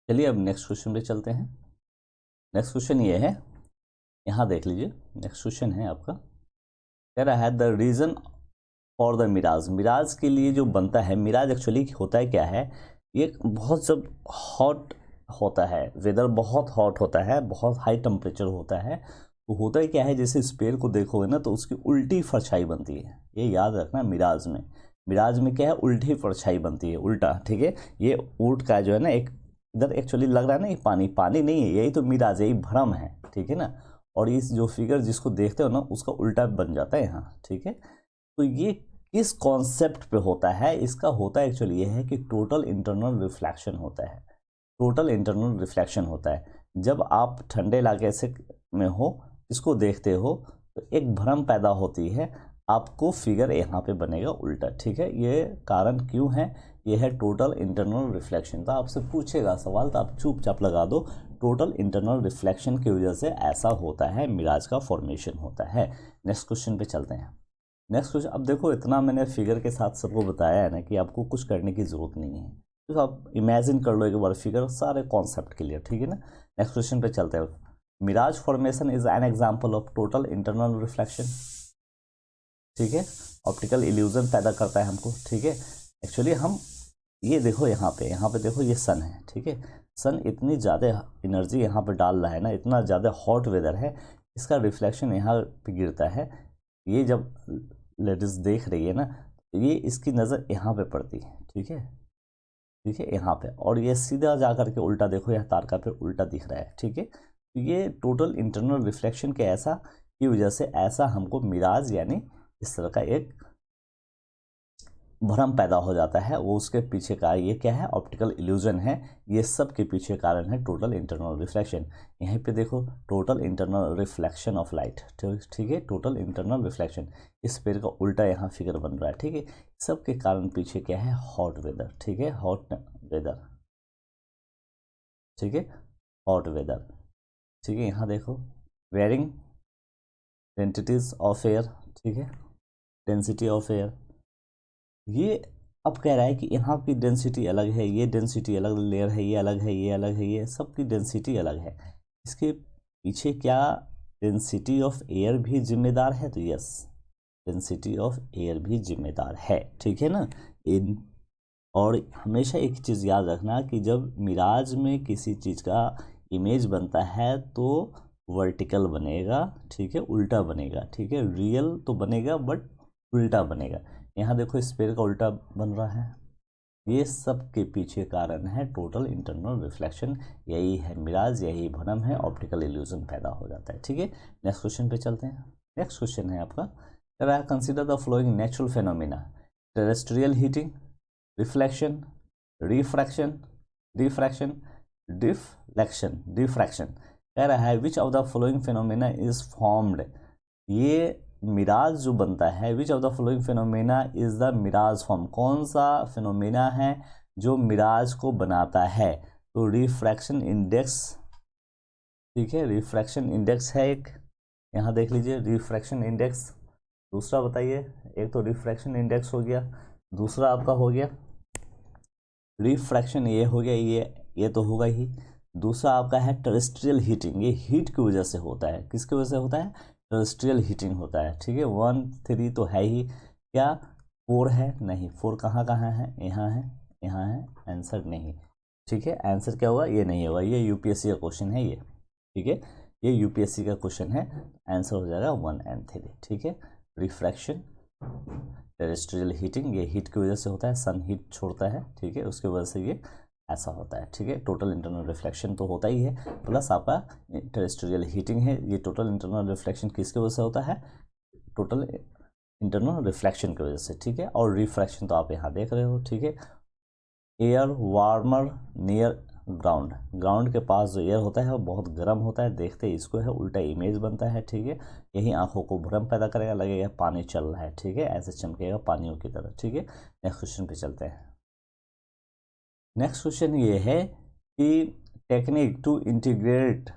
चलिए अब next question पे चलते हैं। नेक्स्ट क्वेश्चन ये है, यहाँ देख लीजिए। नेक्स्ट क्वेश्चन है आपका, कह रहा है the reason for the mirage. Mirage के लिए जो बनता है, मिराज एक्चुअली होता है क्या है, ये बहुत जब हॉट होता है, वेदर बहुत हॉट होता है, बहुत हाई टेम्परेचर होता है, तो होता है क्या है, जैसे स्पेयर को देखोगे ना तो उसकी उल्टी परछाई बनती है। ये याद रखना, मिराज में, मिराज में क्या है, उल्टी परछाई बनती है, उल्टा। ठीक है, ये ऊँट का जो है ना, एक इधर एक्चुअली लग रहा है ना, ये पानी पानी नहीं है, यही तो मिराज, यही भ्रम है। ठीक है ना, और इस जो फिगर जिसको देखते हो ना उसका उल्टा बन जाता है यहाँ। ठीक है, तो ये किस कॉन्सेप्ट पे होता है, इसका होता है एक्चुअली ये है कि टोटल इंटरनल रिफ्लेक्शन होता है। टोटल इंटरनल रिफ्लेक्शन होता है जब आप ठंडे इलाके से में हो, इसको देखते हो तो एक भ्रम पैदा होती है, आपको फिगर यहाँ पे बनेगा उल्टा। ठीक है, ये कारण क्यों है, ये है टोटल इंटरनल रिफ्लेक्शन। तो आपसे पूछेगा सवाल तो आप चुपचाप लगा दो, टोटल इंटरनल रिफ्लेक्शन की वजह से ऐसा होता है, मिराज का फॉर्मेशन होता है। नेक्स्ट क्वेश्चन पे चलते हैं। नेक्स्ट क्वेश्चन, अब देखो इतना मैंने फिगर के साथ सबको बताया है ना कि आपको कुछ करने की ज़रूरत नहीं है, तो आप इमेजिन कर लो एक बार फिगर, सारे कॉन्सेप्ट क्लियर। ठीक है ना, नेक्स्ट क्वेश्चन पे चलते हैं। Mirage formation is an example of total internal reflection. ठीक है, ऑप्टिकल इल्यूजन पैदा करता है हमको। ठीक है, एक्चुअली हम ये देखो यहाँ पे देखो, ये सन है। ठीक है, सन इतनी ज़्यादा एनर्जी यहाँ पे डाल रहा है ना, इतना ज़्यादा हॉट वेदर है, इसका रिफ्लेक्शन यहाँ पे गिरता है। ये जब लेडीज देख रही है ना, ये इसकी नज़र यहाँ पे पड़ती है। ठीक है, ठीक है, यहाँ पे, और ये सीधा जा करके उल्टा देखो, यह तारका पे उल्टा दिख रहा है। ठीक है, तो ये टोटल इंटरनल रिफ्लेक्शन के ऐसा की वजह से ऐसा हमको मिराज यानी इस तरह का एक भ्रम पैदा हो जाता है। वो उसके पीछे का ये क्या है, ऑप्टिकल इल्यूजन है। ये सब के पीछे कारण है टोटल इंटरनल रिफ्लेक्शन। यहीं पे देखो, total internal reflection of light. ठीक है, टोटल इंटरनल रिफ्लेक्शन, इस पेड़ का उल्टा यहाँ फिगर बन रहा है। ठीक है, सब के कारण पीछे क्या है, हॉट वेदर। ठीक है, हॉट वेदर। ठीक है, हॉट वेदर। ठीक है, यहाँ देखो, वेरिंग डेंसिटीज ऑफ एयर। ठीक है, डेंसिटी ऑफ एयर, ये अब कह रहा है कि यहाँ की डेंसिटी अलग है, ये डेंसिटी अलग, लेयर है, ये अलग है, ये अलग है, ये सबकी डेंसिटी अलग है। इसके पीछे क्या डेंसिटी ऑफ एयर भी जिम्मेदार है? तो यस, डेंसिटी ऑफ एयर भी जिम्मेदार है। ठीक है ना, इन और हमेशा एक चीज़ याद रखना कि जब मिराज में किसी चीज़ का इमेज बनता है तो वर्टिकल बनेगा। ठीक है, उल्टा बनेगा। ठीक है, रियल तो बनेगा बट उल्टा बनेगा। यहाँ देखो, इस पेड़ का उल्टा बन रहा है। ये सब के पीछे कारण है टोटल इंटरनल रिफ्लेक्शन, यही है मिराज, यही भ्रम है, ऑप्टिकल इल्यूजन पैदा हो जाता है। ठीक है, नेक्स्ट क्वेश्चन पे चलते हैं। नेक्स्ट क्वेश्चन है आपका, कह रहा है consider the following natural phenomena, terrestrial heating, reflection, refraction, diffraction, diffraction. कह रहा है which of the following phenomena is formed. ये मिराज जो बनता है, which of the following phenomena is the mirage form, कौन सा फिनोमेना है जो मिराज को बनाता है? तो रिफ्रैक्शन इंडेक्स। ठीक है, रिफ्रैक्शन इंडेक्स है एक, यहाँ देख लीजिए, रिफ्रैक्शन इंडेक्स। दूसरा बताइए, एक तो रिफ्रैक्शन इंडेक्स हो गया, दूसरा आपका हो गया रिफ्रैक्शन, ये हो गया, ये तो होगा ही। दूसरा आपका है टेरेस्ट्रियल हीटिंग, ये हीट की वजह से होता है। किसकी वजह से होता है? टेरेस्ट्रियल हीटिंग होता है। ठीक है, 1 3 तो है ही, क्या 4 है? नहीं, 4 कहाँ कहाँ है, यहाँ है, यहाँ है, आंसर नहीं। ठीक है, आंसर क्या होगा, ये नहीं होगा, ये यूपीएससी का क्वेश्चन है ये। ठीक है, ये यूपीएससी का क्वेश्चन है, आंसर हो जाएगा 1 और 3। ठीक है, रिफ्रैक्शन, टेरेस्ट्रियल हीटिंग, ये हीट की वजह से होता है, सन हीट छोड़ता है। ठीक है, उसकी वजह से ये ऐसा होता है। ठीक है, टोटल इंटरनल रिफ्लेक्शन तो होता ही है, प्लस आपका टेरेस्ट्रियल हीटिंग है। ये टोटल इंटरनल रिफ्लेक्शन किसकी वजह से होता है? टोटल इंटरनल रिफ्लेक्शन की वजह से। ठीक है, और रिफ्रैक्शन तो आप यहाँ देख रहे हो। ठीक है, air warmer near ground, ground के पास जो एयर होता है वो बहुत गर्म होता है, देखते ही इसको है उल्टा इमेज बनता है। ठीक है, यही आंखों को भ्रम पैदा करेगा, लगेगा पानी चल रहा है। ठीक है, ऐसे चमकेगा पानियों की तरह। ठीक है, नेक्स्ट क्वेश्चन पे चलते हैं। नेक्स्ट क्वेश्चन ये है कि technique to integrate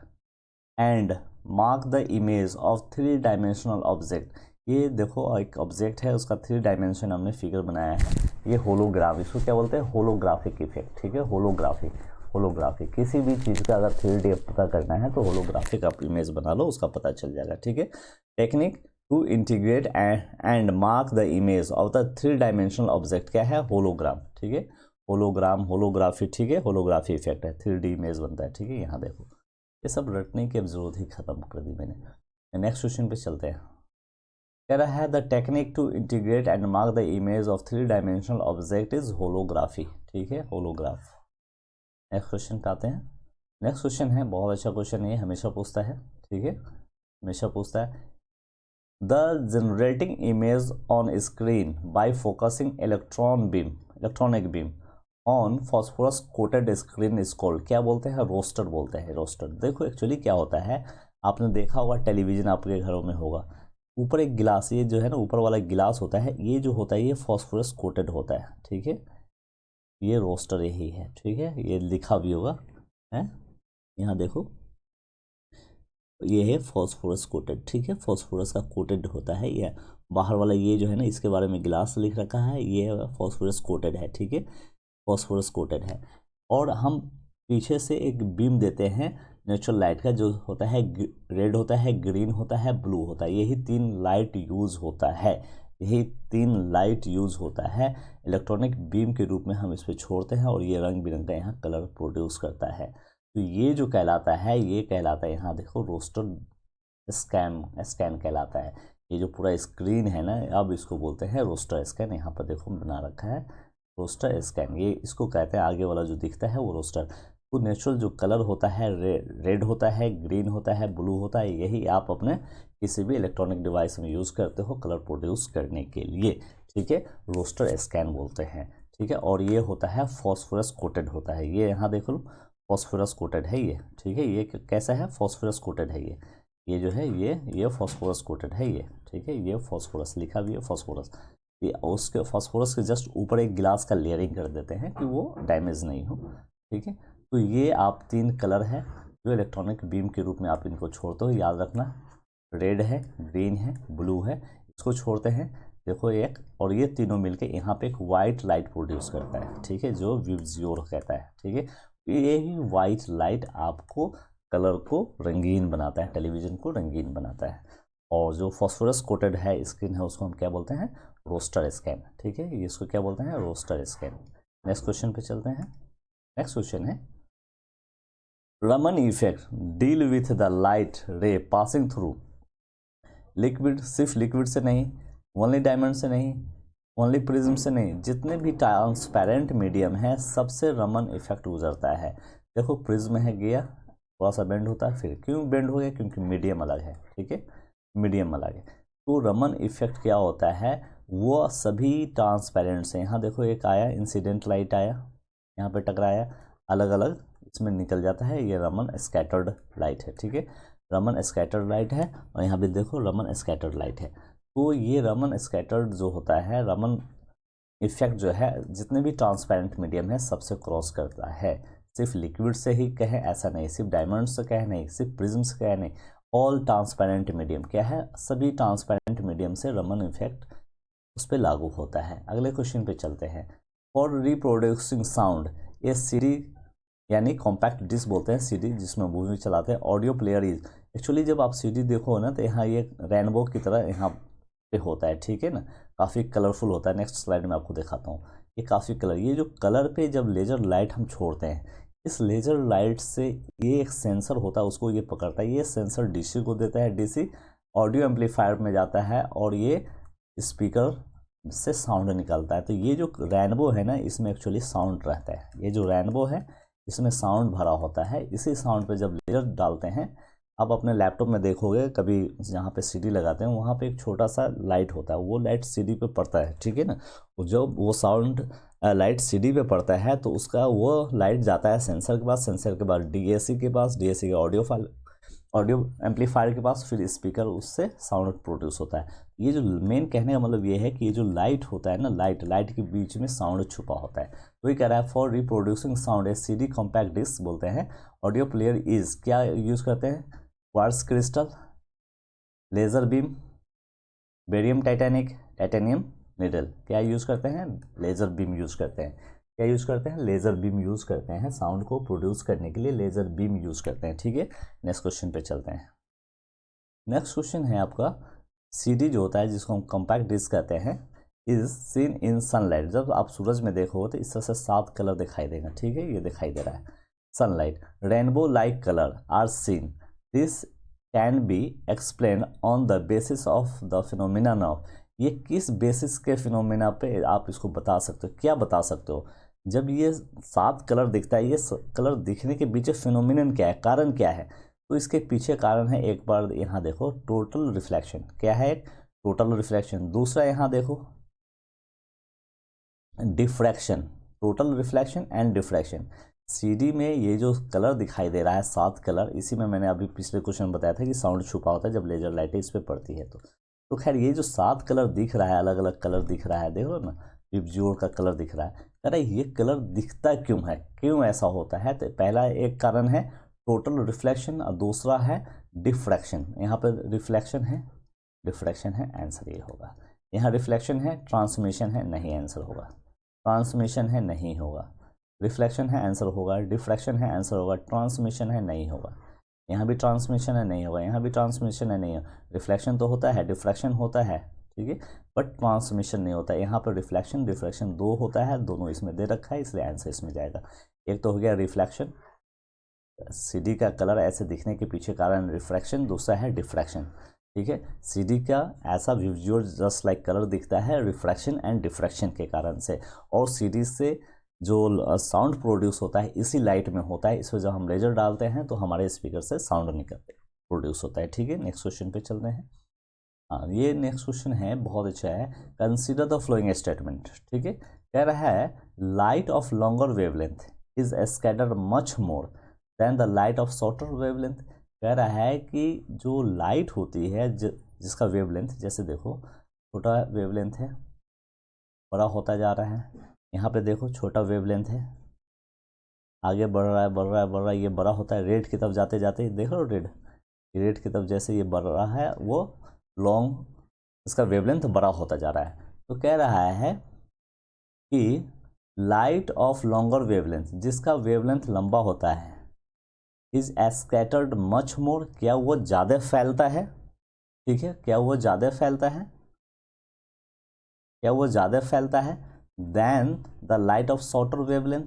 and mark the image of 3 dimensional object. ये देखो, एक ऑब्जेक्ट है, उसका 3 डायमेंशन हमने फिगर बनाया है, ये होलोग्राफ, इसको क्या बोलते हैं? Holographic effect. ठीक है, होलोग्राफिक, होलोग्राफी, किसी भी चीज़ का अगर 3D पता करना है तो होलोग्राफिक आप इमेज बना लो, उसका पता चल जाएगा। ठीक है, technique to integrate and mark the image of the 3 dimensional object क्या है? होलोग्राम। ठीक है, होलोग्राम, होलोग्राफी। ठीक है, होलोग्राफी इफेक्ट है, 3D इमेज बनता है। ठीक है, यहाँ देखो ये सब रटने की अब जरूरत ही खत्म कर दी मैंने। नेक्स्ट क्वेश्चन पे चलते हैं। कह रहा है the technique to integrate and mark the image of 3 dimensional object is holography. ठीक है, होलोग्राफ। नेक्स्ट क्वेश्चन पे आते हैं। नेक्स्ट क्वेश्चन है बहुत अच्छा क्वेश्चन, ये हमेशा पूछता है। ठीक है, हमेशा पूछता है। The generating image on screen bye focusing electronic beam on phosphorus coated screen is called, क्या बोलते हैं? रोस्टर बोलते हैं, रोस्टर। देखो एक्चुअली क्या होता है, आपने देखा होगा टेलीविजन आपके घरों में होगा, ऊपर एक गिलास, ये जो है ना ऊपर वाला गिलास होता है, ये जो होता है ये फॉस्फोरस कोटेड होता है। ठीक है, ये रोस्टर यही है। ठीक है, ये लिखा भी होगा है, यहाँ देखो ये है फॉस्फोरस कोटेड। ठीक है, फॉस्फोरस का कोटेड होता है। ये बाहर वाला ये जो है ना, इसके बारे में गिलास लिख रखा है, ये फॉस्फोरस कोटेड है। ठीक है, फॉस्फोरस कोटेड है। और हम पीछे से एक बीम देते हैं नेचुरल लाइट का, जो होता है रेड होता है, ग्रीन होता है, ब्लू होता है। यही 3 लाइट यूज़ होता है, यही 3 लाइट यूज़ होता है इलेक्ट्रॉनिक बीम के रूप में हम इस पर छोड़ते हैं, और ये रंग बिरंग का यहाँ कलर प्रोड्यूस करता है। तो ये जो कहलाता है, ये कहलाता है, यहाँ देखो रोस्टर स्कैन कहलाता है। ये जो पूरा स्क्रीन है ना, अब इसको बोलते हैं रोस्टर स्कैन। यहाँ पर देखो बना रखा है रोस्टर स्कैन, ये इसको कहते हैं। आगे वाला जो दिखता है वो रोस्टर। तो नेचुरल जो कलर होता है, रेड होता है, ग्रीन होता है, ब्लू होता है, यही आप अपने किसी भी इलेक्ट्रॉनिक डिवाइस में यूज़ करते हो कलर प्रोड्यूस करने के लिए। ठीक है, रोस्टर स्कैन बोलते हैं। ठीक है, और ये होता है फॉस्फोरस कोटेड होता है। ये यहाँ देख लो फॉस्फोरस कोटेड है ये। ठीक है, ये कैसा है? फॉस्फोरस कोटेड है ये जो है ये फॉस्फोरस कोटेड है ये। ठीक है, ये फॉस्फोरस लिखा भी है फॉस्फोरस। ये उसके फॉस्फोरस के जस्ट ऊपर एक गिलास का लेयरिंग कर देते हैं कि वो डैमेज नहीं हो। ठीक है, तो ये आप 3 कलर है जो इलेक्ट्रॉनिक बीम के रूप में आप इनको छोड़ते हो, याद रखना। रेड है, ग्रीन है, ब्लू है, इसको छोड़ते हैं। देखो एक, और ये तीनों मिलके यहाँ पे एक वाइट लाइट प्रोड्यूस करता है। ठीक है, जो विब्जियोर कहता है। ठीक है, ये ही वाइट लाइट आपको कलर को रंगीन बनाता है, टेलीविज़न को रंगीन बनाता है। और जो फॉस्फोरस कोटेड है स्क्रीन है, उसको हम क्या बोलते हैं? Raster scan. ठीक है, इसको क्या बोलते हैं? Raster scan. नेक्स्ट क्वेश्चन पे चलते हैं। नेक्स्ट क्वेश्चन है Raman effect deal with the light रे पासिंग थ्रू लिक्विड। सिर्फ लिक्विड से नहीं, ओनली डायमंड से नहीं, ओनली प्रिज्म से नहीं, जितने भी ट्रांसपेरेंट मीडियम है सबसे रमन इफेक्ट गुजरता है। देखो प्रिज्म है, गया थोड़ा सा बेंड होता है, फिर क्यों बेंड हो गया? क्योंकि मीडियम अलग है। ठीक है, मीडियम अलग है। तो रमन इफेक्ट क्या होता है? वो सभी ट्रांसपेरेंट से, यहाँ देखो एक आया इंसिडेंट लाइट आया, यहाँ पे टकराया, अलग अलग इसमें निकल जाता है, ये रमन स्कैटर्ड लाइट है। ठीक है, रमन स्कैटर्ड लाइट है, और यहाँ पे देखो रमन स्कैटर्ड लाइट है। तो ये रमन स्कैटर्ड जो होता है, रमन इफेक्ट जो है, जितने भी ट्रांसपेरेंट मीडियम है सबसे क्रॉस करता है। सिर्फ लिक्विड से ही कहे ऐसा नहीं, सिर्फ डायमंड से कहे नहीं, सिर्फ प्रिज्म से कहे नहीं, ऑल ट्रांसपेरेंट मीडियम क्या है? सभी ट्रांसपेरेंट मीडियम से रमन इफेक्ट उस पर लागू होता है। अगले क्वेश्चन पे चलते हैं। फॉर रिप्रोड्यूसिंग साउंड ये सीडी यानी कॉम्पैक्ट डिस्क बोलते हैं, सीडी जिसमें मूवी चलाते हैं। ऑडियो प्लेयर इज, एक्चुअली जब आप सीडी देखो ना तो यहाँ ये रेनबो की तरह यहाँ पे होता है। ठीक है ना, काफ़ी कलरफुल होता है। नेक्स्ट स्लाइड में आपको दिखाता हूँ, ये काफ़ी कलर, ये जो कलर पे जब लेजर लाइट हम छोड़ते हैं, इस लेजर लाइट से ये एक सेंसर होता है, उसको ये पकड़ता है। ये सेंसर डीसी को देता है, डीसी ऑडियो एम्पलीफायर में जाता है, और ये स्पीकर से साउंड निकलता है। तो ये जो रेनबो है ना, इसमें एक्चुअली साउंड रहता है। ये जो रेनबो है इसमें साउंड भरा होता है। इसी साउंड पे जब लेजर डालते हैं, आप अपने लैपटॉप में देखोगे कभी जहाँ पे सीडी लगाते हैं वहाँ पे एक छोटा सा लाइट होता है, वो लाइट सीडी पे पड़ता है। ठीक है ना, जब वो साउंड लाइट सीडी पे पड़ता है तो उसका वो लाइट जाता है सेंसर के पास, सेंसर के बाद डीएसी के पास, डीएसी के ऑडियो एम्पलीफायर के पास, फिर स्पीकर, उससे साउंड प्रोड्यूस होता है। ये जो मेन कहने का मतलब ये है कि ये जो लाइट होता है ना, लाइट के बीच में साउंड छुपा होता है। तो ये कह रहा है for reproducing sound a CD compact disc बोलते हैं। ऑडियो प्लेयर इज क्या यूज़ करते हैं? Quartz crystal, laser beam, barium titanium needle. क्या यूज़ करते हैं? लेज़र बीम यूज़ करते हैं। क्या यूज़ करते हैं, लेज़र बीम यूज़ करते हैं, साउंड को प्रोड्यूस करने के लिए लेज़र बीम यूज़ करते हैं। ठीक है, नेक्स्ट क्वेश्चन पे चलते हैं। नेक्स्ट क्वेश्चन है आपका, सीडी जो होता है जिसको हम कॉम्पैक्ट डिस्क कहते हैं, इज सीन इन सनलाइट। जब आप सूरज में देखो तो इस तरह से 7 कलर दिखाई देगा। ठीक है, ये दिखाई दे रहा है sunlight, rainbow like colour are seen, this can be explain on the basis of the phenomena of. ये किस बेसिस के फिनोमिना पे आप इसको बता सकते हो, क्या बता सकते हो। जब ये 7 कलर दिखता है, ये कलर दिखने के पीछे फिनोमिनन क्या है, कारण क्या है, तो इसके पीछे कारण है, एक बार यहाँ देखो, टोटल रिफ्लेक्शन। क्या है, एक टोटल रिफ्लेक्शन। दूसरा यहाँ देखो diffraction, total reflection and diffraction. CD में ये जो कलर दिखाई दे रहा है 7 कलर, इसी में मैंने अभी पिछले क्वेश्चन में बताया था कि साउंड छुपा होता है जब लेजर लाइट इस पे पड़ती है। तो खैर ये जो 7 कलर दिख रहा है, अलग अलग कलर दिख रहा है, देखो ना, विबज्योर का कलर दिख रहा है। अरे ये कलर दिखता क्यों है, क्यों ऐसा होता है, तो पहला एक कारण है टोटल रिफ्लेक्शन और दूसरा है डिफ्रैक्शन। यहाँ पर रिफ्लेक्शन है, डिफ्रैक्शन है, आंसर ये होगा। यहाँ रिफ्लेक्शन है, ट्रांसमिशन है, नहीं, आंसर होगा। ट्रांसमिशन है, नहीं होगा। रिफ्लेक्शन है, आंसर होगा। डिफ्रैक्शन है, आंसर होगा। ट्रांसमिशन है, नहीं होगा। यहाँ भी ट्रांसमिशन है, नहीं होगा। यहाँ भी ट्रांसमिशन है, नहीं होगा। रिफ्लेक्शन तो होता है, डिफ्रैक्शन होता है, ठीक है, बट ट्रांसमिशन नहीं होता। यहाँ पर रिफ्लेक्शन डिफ्रैक्शन 2 होता है, दोनों इसमें दे रखा है, इसलिए आंसर इसमें जाएगा। एक तो हो गया रिफ्लेक्शन, सीडी का कलर ऐसे दिखने के पीछे कारण रिफ्रैक्शन, दूसरा है डिफ्रैक्शन। ठीक है, सीडी का ऐसा विजुअल जस्ट लाइक कलर दिखता है रिफ्रैक्शन एंड डिफ्रैक्शन के कारण से, और सीडी से जो साउंड प्रोड्यूस होता है इसी लाइट में होता है। इसमें जब हम लेजर डालते हैं तो हमारे स्पीकर से साउंड निकलते प्रोड्यूस होता है। ठीक है, नेक्स्ट क्वेश्चन पे चलते हैं। हाँ, ये नेक्स्ट क्वेश्चन है, बहुत अच्छा है। Consider the following statement. ठीक है, कह रहा है light of longer wavelength is scattered much more than the light of shorter wavelength. कह रहा है कि जो लाइट होती है जिसका वेवलेंथ, जैसे देखो छोटा वेवलेंथ है, बड़ा होता जा रहा है। यहाँ पे देखो छोटा वेवलेंथ है, आगे बढ़ रहा है, बढ़ रहा है, बढ़ रहा है, ये बड़ा होता है। रेड की तरफ जाते जाते देख लो, रेड की तरफ जैसे ये बढ़ रहा है, वो लॉन्ग, इसका वेवलेंथ बड़ा होता जा रहा है। तो कह रहा है कि लाइट ऑफ लॉन्गर वेवलेंथ, जिसका वेवलेंथ लंबा होता है, इज स्कैटर्ड मच मोर, क्या वो ज़्यादा फैलता है। ठीक है, क्या वो ज़्यादा फैलता है, क्या वो ज़्यादा फैलता है then the light of shorter wavelength,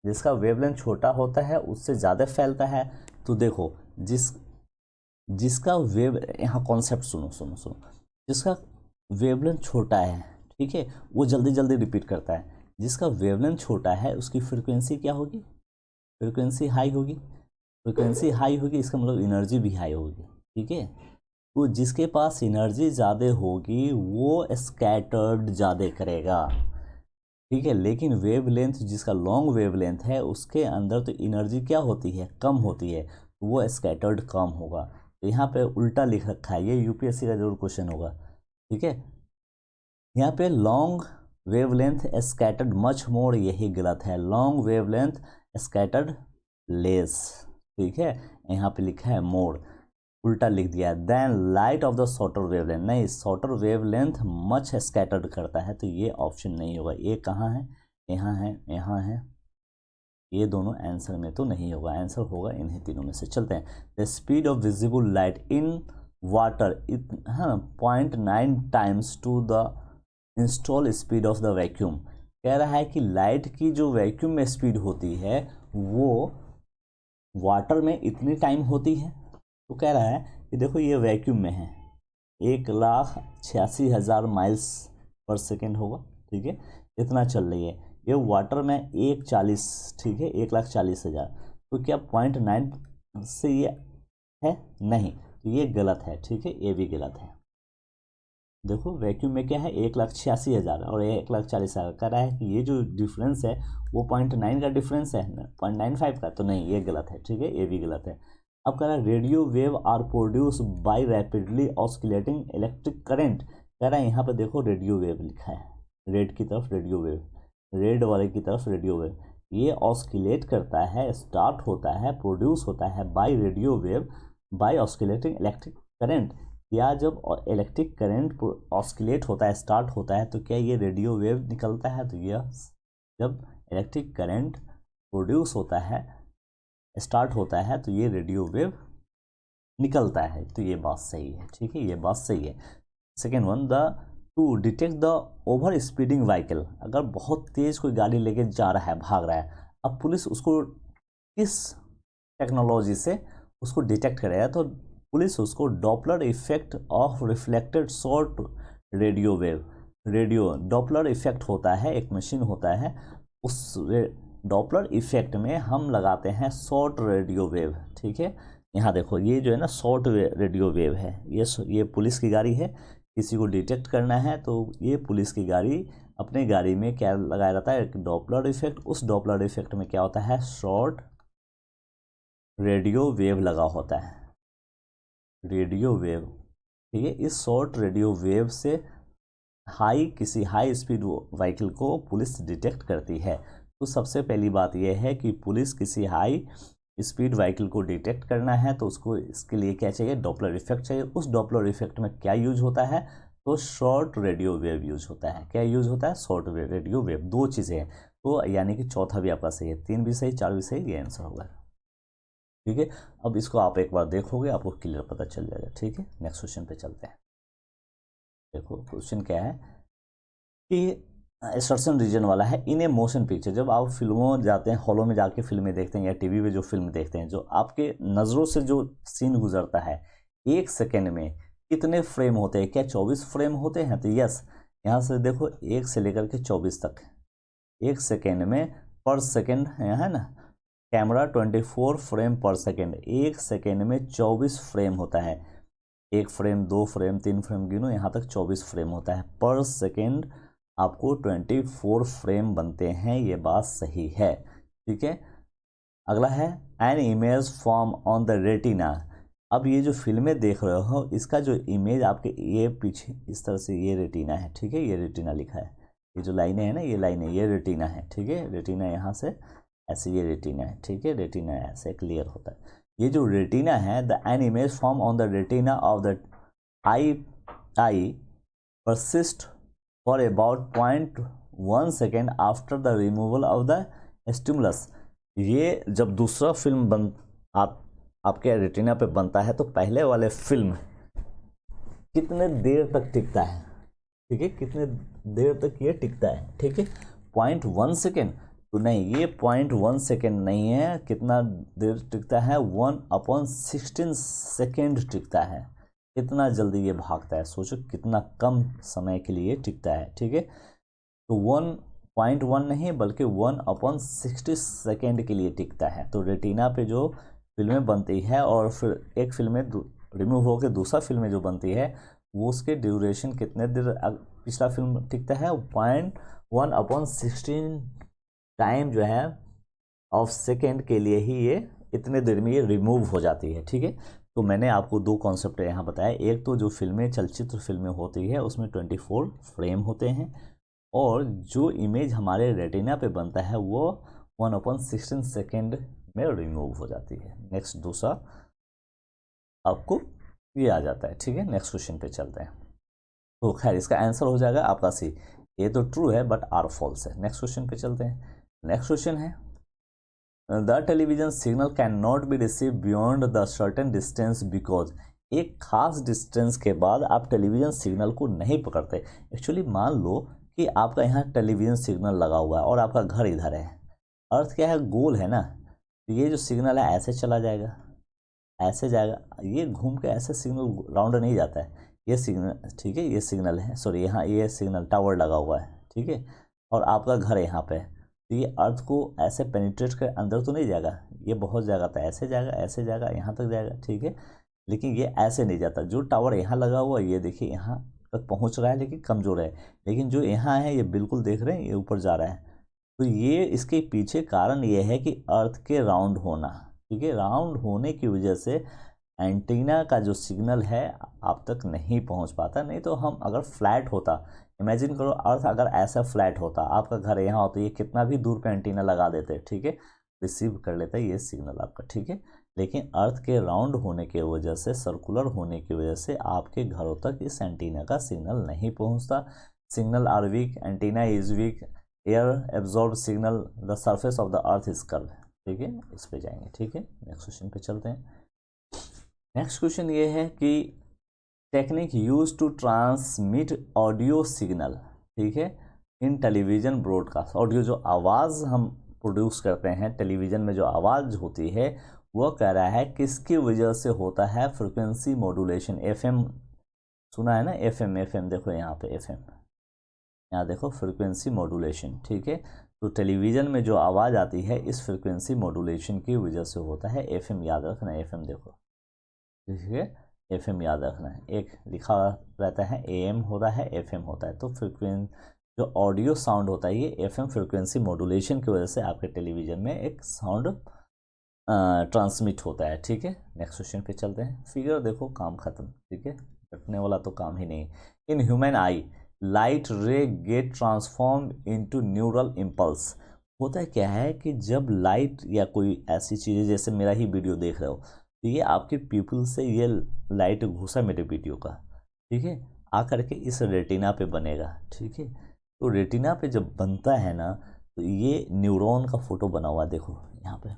जिसका वेवलेंथ छोटा होता है उससे ज़्यादा फैलता है। तो देखो जिसका वेव, यहाँ कॉन्सेप्ट सुनो सुनो सुनो, जिसका वेवलेंथ छोटा है, ठीक है, वो जल्दी जल्दी रिपीट करता है। जिसका वेवलेंथ छोटा है उसकी फ्रिक्वेंसी क्या होगी, फ्रिक्वेंसी हाई होगी। फ्रिक्वेंसी हाई होगी, इसका मतलब एनर्जी भी हाई होगी। ठीक है, तो जिसके पास एनर्जी ज़्यादा होगी वो स्कैटर्ड ज़्यादा करेगा। ठीक है, लेकिन वेवलेंथ, जिसका लॉन्ग वेवलेंथ है, उसके अंदर तो एनर्जी क्या होती है, कम होती है, तो वो स्कैटर्ड कम होगा। तो यहाँ पे उल्टा लिख रखा है, ये यूपीएससी का जरूर क्वेश्चन होगा। ठीक है, यहाँ पे long wavelength scattered much more, यही गलत है। Long wavelength scattered less. ठीक है, यहाँ पे लिखा है मोर, उल्टा लिख दिया। Than light of the shorter wavelength, नहीं, शॉर्टर वेवलेंथ मच स्कैटर्ड करता है, तो ये ऑप्शन नहीं होगा। ये कहाँ है, यहाँ है, यहाँ है, ये दोनों आंसर में तो नहीं होगा। आंसर होगा इन्हीं तीनों में से। चलते हैं। The speed of visible light in water 0.9 times to the install speed of the vacuum. कह रहा है कि लाइट की जो वैक्यूम में स्पीड होती है वो वाटर में इतनी टाइम होती है। तो कह रहा है कि देखो ये वैक्यूम में है, 1,86,000 माइल्स पर सेकेंड होगा। ठीक है, इतना चल रही है। ये वाटर में 140, ठीक है, 1,40,000। तो क्या 0.9 से ये है, नहीं, तो ये गलत है। ठीक है, ये भी गलत है। देखो वैक्यूम में क्या है, 1,86,000 और 1,40,000। कह रहा है कि ये जो डिफरेंस है वो 0.9 का डिफरेंस है, 0.95 का, तो नहीं, ये गलत है। ठीक है, ये भी गलत है। अब कह रहा है radio wave are produce by rapidly oscillating electric current. कह रहा है यहाँ पे देखो रेडियो वेव लिखा है, रेड की तरफ रेडियो वेव, रेड वाले की तरफ रेडियो वेव, ये ऑस्किलेट करता है, स्टार्ट होता है, प्रोड्यूस होता है by radio wave by oscillating electric current. या जब इलेक्ट्रिक करंट ऑस्किलेट होता है, स्टार्ट होता है, तो क्या ये रेडियो वेव निकलता है। तो यह जब इलेक्ट्रिक करंट प्रोड्यूस होता है, स्टार्ट होता है, तो ये रेडियो वेव निकलता है। तो ये बात सही है, ठीक है, ये बात सही है। Second one, the two detect the over speeding vehicle, अगर बहुत तेज कोई गाड़ी लेके जा रहा है, भाग रहा है, अब पुलिस उसको किस टेक्नोलॉजी से उसको डिटेक्ट करेगा, तो पुलिस उसको Doppler effect of reflected short radio wave, radio Doppler effect होता है, एक मशीन होता है, उस डॉपलर इफेक्ट में हम लगाते हैं शॉर्ट रेडियो वेव, ठीक है। यहाँ देखो ये जो है ना शॉर्ट रेडियो वेव है, ये पुलिस की गाड़ी है, किसी को डिटेक्ट करना है तो ये पुलिस की गाड़ी अपने गाड़ी में क्या लगाया जाता है, एक डॉपलर इफेक्ट, उस डॉपलर इफेक्ट में क्या होता है, शॉर्ट रेडियो वेव लगा होता है, रेडियो वेव, ठीक है। इस शॉर्ट रेडियो वेव से किसी हाई स्पीड व्हीकल को पुलिस डिटेक्ट करती है। तो सबसे पहली बात यह है कि पुलिस किसी हाई स्पीड व्हीकल को डिटेक्ट करना है तो उसको इसके लिए क्या चाहिए, डॉपलर इफेक्ट चाहिए। उस डॉपलर इफेक्ट में क्या यूज होता है, तो शॉर्ट रेडियो वेव यूज होता है। क्या यूज होता है, शॉर्ट रेडियो वेव। दो चीज़ें हैं, तो यानी कि चौथा भी आपका सही है, 3 भी सही, 4 भी सही, ये आंसर होगा, ठीक है। अब इसको आप एक बार देखोगे आपको क्लियर पता चल जाएगा, ठीक है। नेक्स्ट क्वेश्चन पे चलते हैं। देखो क्वेश्चन क्या है कि असर्शन रीजन वाला है, इन ए मोशन पिक्चर, जब आप फिल्मों जाते हैं, हॉलों में जाके फिल्में देखते हैं या टीवी पे जो फिल्म देखते हैं, जो आपके नज़रों से जो सीन गुजरता है, 1 सेकेंड में कितने फ्रेम होते हैं, क्या 24 फ्रेम होते हैं, तो यस, यहाँ से देखो 1 से लेकर के 24 तक, 1 सेकेंड में पर सेकेंड है ना, कैमरा 24 फ्रेम पर सेकेंड, 1 सेकेंड में 24 फ्रेम होता है, 1 फ्रेम 2 फ्रेम 3 फ्रेम गिनो, यहाँ तक 24 फ्रेम होता है पर सेकेंड, आपको 24 फ्रेम बनते हैं, ये बात सही है, ठीक है। अगला है an image form on the retina, अब ये जो फिल्में देख रहे हो इसका जो इमेज आपके ये पीछे इस तरह से, ये रेटिना है, ठीक है, ये रेटिना लिखा है, ये जो लाइनें हैं ना, ये लाइनें, ये रेटिना है, ठीक है, रेटिना यहाँ से ऐसे, ये रेटिना है, ठीक है, रेटिना ऐसे क्लियर होता है। ये जो रेटिना है, the an image form on the retina of the I persist for about 0.1 second after the removal of the stimulus, ये जब दूसरा फिल्म आपके रेटिना पे बनता है तो पहले वाले फिल्म कितने देर तक टिकता है, ठीक है, कितने देर तक ये टिकता है, ठीक है, 0.1 सेकेंड, तो नहीं, ये 0.1 सेकेंड नहीं है, कितना देर टिकता है, 1/16 सेकेंड टिकता है, कितना जल्दी ये भागता है, सोचो कितना कम समय के लिए टिकता है, ठीक है। तो 1.1 नहीं बल्कि 1/60 सेकेंड के लिए टिकता है। तो रेटिना पे जो फिल्में बनती है और फिर एक फिल्म में रिमूव होकर दूसरा फिल्म में जो बनती है, वो उसके ड्यूरेशन कितने देर पिछला फिल्म टिकता है, 1/16 टाइम जो है ऑफ सेकेंड के लिए ही ये इतने देर में ये रिमूव हो जाती है, ठीक है। तो मैंने आपको 2 कॉन्सेप्ट यहाँ बताया, एक तो जो फिल्में चलचित्र फिल्में होती है उसमें 24 फ्रेम होते हैं, और जो इमेज हमारे रेटिना पे बनता है वो 1/16 सेकेंड में रिमूव हो जाती है। नेक्स्ट दूसरा आपको ये आ जाता है, ठीक है। नेक्स्ट क्वेश्चन पे चलते हैं। तो खैर इसका आंसर हो जाएगा आपका सी, ये तो ट्रू है बट आर फॉल्स है। नेक्स्ट क्वेश्चन पे चलते हैं। नेक्स्ट क्वेश्चन है the television signal can not be receive beyond the certain distance because, एक खास डिस्टेंस के बाद आप टेलीविजन सिग्नल को नहीं पकड़ते। एक्चुअली मान लो कि आपका यहाँ टेलीविजन सिग्नल लगा हुआ है और आपका घर इधर है, अर्थ क्या है, गोल है ना, तो ये जो सिग्नल है ऐसे चला जाएगा, ऐसे जाएगा, ये घूम के ऐसे सिग्नल राउंड नहीं जाता है, ये सिग्नल, ठीक है, ये सिग्नल है, सॉरी यहाँ ये सिग्नल टावर लगा हुआ है, ठीक है, और आपका घर है यहाँ पे, तो ये अर्थ को ऐसे पेनिट्रेट कर अंदर तो नहीं जाएगा, ये बहुत जाएगा, तो ऐसे जाएगा, ऐसे जाएगा, यहाँ तक जाएगा, ठीक है, लेकिन ये ऐसे नहीं जाता। जो टावर यहाँ लगा हुआ है ये देखिए यहाँ तक पहुँच रहा है लेकिन कमज़ोर है, लेकिन जो यहाँ है ये बिल्कुल देख रहे हैं ये ऊपर जा रहा है। तो ये इसके पीछे कारण ये है कि अर्थ के राउंड होना, ठीक है, राउंड होने की वजह से एंटीना का जो सिग्नल है आप तक नहीं पहुंच पाता। नहीं तो हम अगर फ्लैट होता, इमेजिन करो अर्थ अगर ऐसा फ्लैट होता, आपका घर यहाँ होता, ये कितना भी दूर पे एंटीना लगा देते, ठीक है, रिसीव कर लेता ये सिग्नल आपका, ठीक है, लेकिन अर्थ के राउंड होने की वजह से, सर्कुलर होने की वजह से आपके घरों तक इस एंटीना का सिग्नल नहीं पहुँचता। Signal are weak, antenna is weak, air absorb signal the surface of the earth is curve, ठीक है, इस पे जाएंगे, ठीक है। नेक्स्ट क्वेश्चन पे चलते हैं। नेक्स्ट क्वेश्चन ये है कि technique use to transmit audio signal, ठीक है, इन टेलीविजन ब्रॉडकास्ट। ऑडियो जो आवाज़ हम प्रोड्यूस करते हैं टेलीविजन में, जो आवाज़ होती है वो कह रहा है किसकी वजह से होता है, फ्रिक्वेंसी मॉड्यूलेशन। एफएम सुना है ना, एफएम, एफएम देखो यहाँ पे एफएम, यहाँ देखो फ्रिक्वेंसी मॉड्यूलेशन, ठीक है। तो टेलीविज़न में जो आवाज़ आती है इस फ्रिक्वेंसी मॉड्यूलेशन की वजह से होता है। एफएम याद रखना, एफएम देखो, ठीक है, एफएम याद रखना है। एक लिखा रहता है एएम होता है, एफएम होता है। तो जो ऑडियो साउंड होता है ये एफएम फ्रिक्वेंसी मॉड्यूलेशन की वजह से आपके टेलीविज़न में एक साउंड ट्रांसमिट होता है, ठीक है। नेक्स्ट क्वेश्चन पे चलते हैं। फिगर देखो, काम खत्म, ठीक है, कटने वाला तो काम ही नहीं। In human eye light ray get transform into neural impulse. होता है क्या है कि जब लाइट या कोई ऐसी चीज़ें, जैसे मेरा ही वीडियो देख रहे हो, तो ये आपके पीपल से ये लाइट घुसा मेरे वीडियो का, ठीक है, आकर के इस रेटिना पे बनेगा, ठीक है। तो रेटिना पे जब बनता है ना, तो ये न्यूरॉन का फोटो बना हुआ, देखो यहाँ पे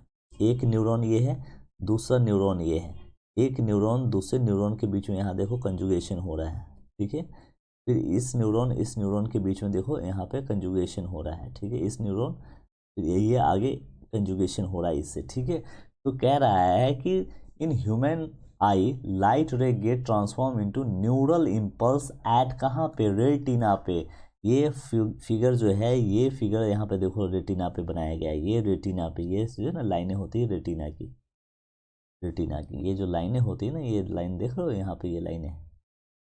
एक न्यूरॉन ये है, दूसरा न्यूरॉन ये है, एक न्यूरॉन दूसरे न्यूरॉन के बीच में यहाँ देखो कंजुगेशन हो रहा है, ठीक है। फिर इस न्यूरॉन के बीच में देखो यहाँ पे कंजुगेशन हो रहा है, ठीक है, इस न्यूरॉन, फिर ये आगे कंजुगेशन हो रहा है इससे, ठीक है। तो कह रहा है कि in human eye light ray get transform into neural impulse at कहाँ पे, रेटिना पे। ये फिगर जो है, ये फिगर यहाँ पे देखो रेटिना पे बनाया गया है। ये रेटिना पे, ये जो ना लाइनें होती है रेटिना की, रेटिना की ये जो लाइनें होती है ना, ये लाइन देख रहे हो यहाँ पे, ये लाइनें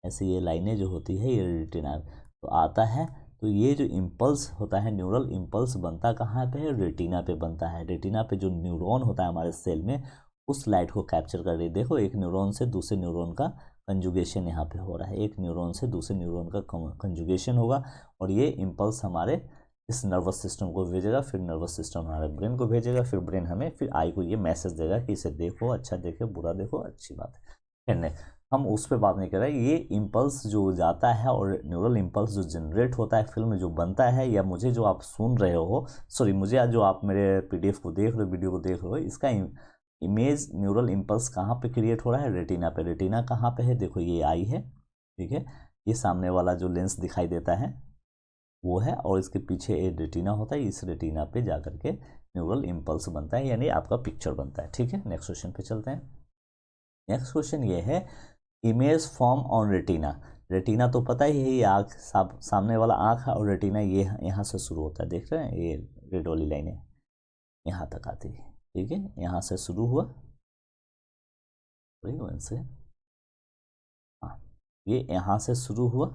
ऐसे, ये लाइनें जो होती है ये रेटिना तो आता है। तो ये जो इम्पल्स होता है, न्यूरल इम्पल्स बनता कहाँ पे है, रेटिना पे बनता है। रेटिना पे जो न्यूरॉन होता है हमारे सेल में, उस लाइट को कैप्चर कर रही है। देखो एक न्यूरॉन से दूसरे न्यूरॉन का कंजुगेशन यहाँ पे हो रहा है, एक न्यूरॉन से दूसरे न्यूरॉन का कंजुगेशन होगा, और ये इम्पल्स हमारे इस नर्वस सिस्टम को भेजेगा, फिर नर्वस सिस्टम हमारे ब्रेन को भेजेगा, फिर ब्रेन हमें, फिर आई को ये मैसेज देगा कि इसे देखो, अच्छा देखो, बुरा देखो, अच्छी बात है। फिर हम उस पर बात नहीं कर रहे, ये इम्पल्स जो जाता है और न्यूरल इम्पल्स जो जनरेट होता है, फिल्म जो बनता है, या मुझे जो आप सुन रहे हो, सॉरी मुझे आज जो आप मेरे पीडीएफ को देख रहे हो, वीडियो को देख रहे हो, इसका इमेज न्यूरल इम्पल्स कहाँ पे क्रिएट हो रहा है, रेटिना पे। रेटिना कहाँ पे है, देखो ये आई है, ठीक है, ये सामने वाला जो लेंस दिखाई देता है वो है, और इसके पीछे एक रेटिना होता है, इस रेटिना पे जाकर के न्यूरल इम्पल्स बनता है, यानी आपका पिक्चर बनता है, ठीक है। नेक्स्ट क्वेश्चन पे चलते हैं। नेक्स्ट क्वेश्चन ये है, image form on retina. Retina तो पता ही है, ये आँख, सामने वाला आँख है, और रेटिना ये यहाँ से शुरू होता है, देख रहे हैं, ये रेड वाली लाइनें यहाँ तक आती है, ठीक है, यहाँ से शुरू हुआ, से हाँ, ये यहाँ से शुरू हुआ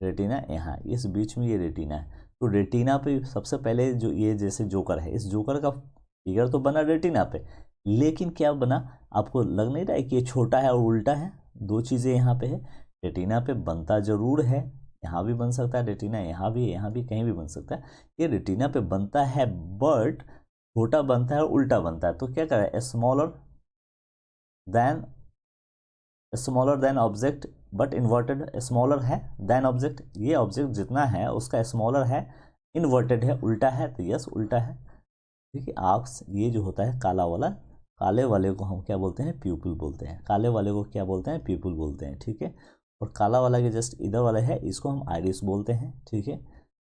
रेटिना, यहाँ इस बीच में ये रेटिना है। तो रेटिना पे सबसे पहले जो ये जैसे जोकर है, इस जोकर का फिगर तो बना रेटिना पे, लेकिन क्या बना, आपको लग नहीं रहा है कि ये छोटा है और उल्टा है, दो चीज़ें यहाँ पे है। रेटिना पे बनता जरूर है, यहाँ भी बन सकता है रेटिना, यहाँ भी कहीं भी बन सकता है। ये रेटिना पे बनता है, बट छोटा बनता है और उल्टा बनता है। तो क्या करें, smaller than object but inverted, smaller है देन ऑब्जेक्ट, ये ऑब्जेक्ट जितना है उसका स्मॉलर है, इन्वर्टेड है, उल्टा है, तो यस उल्टा है, ठीक है। आँख ये जो होता है काला वाला, काले वाले को हम क्या बोलते हैं, प्यूपिल बोलते हैं, काले वाले को क्या बोलते हैं, प्यूपिल बोलते हैं, ठीक है। और काला वाला के जस्ट इधर वाला है, इसको हम आइरिस बोलते हैं, ठीक है।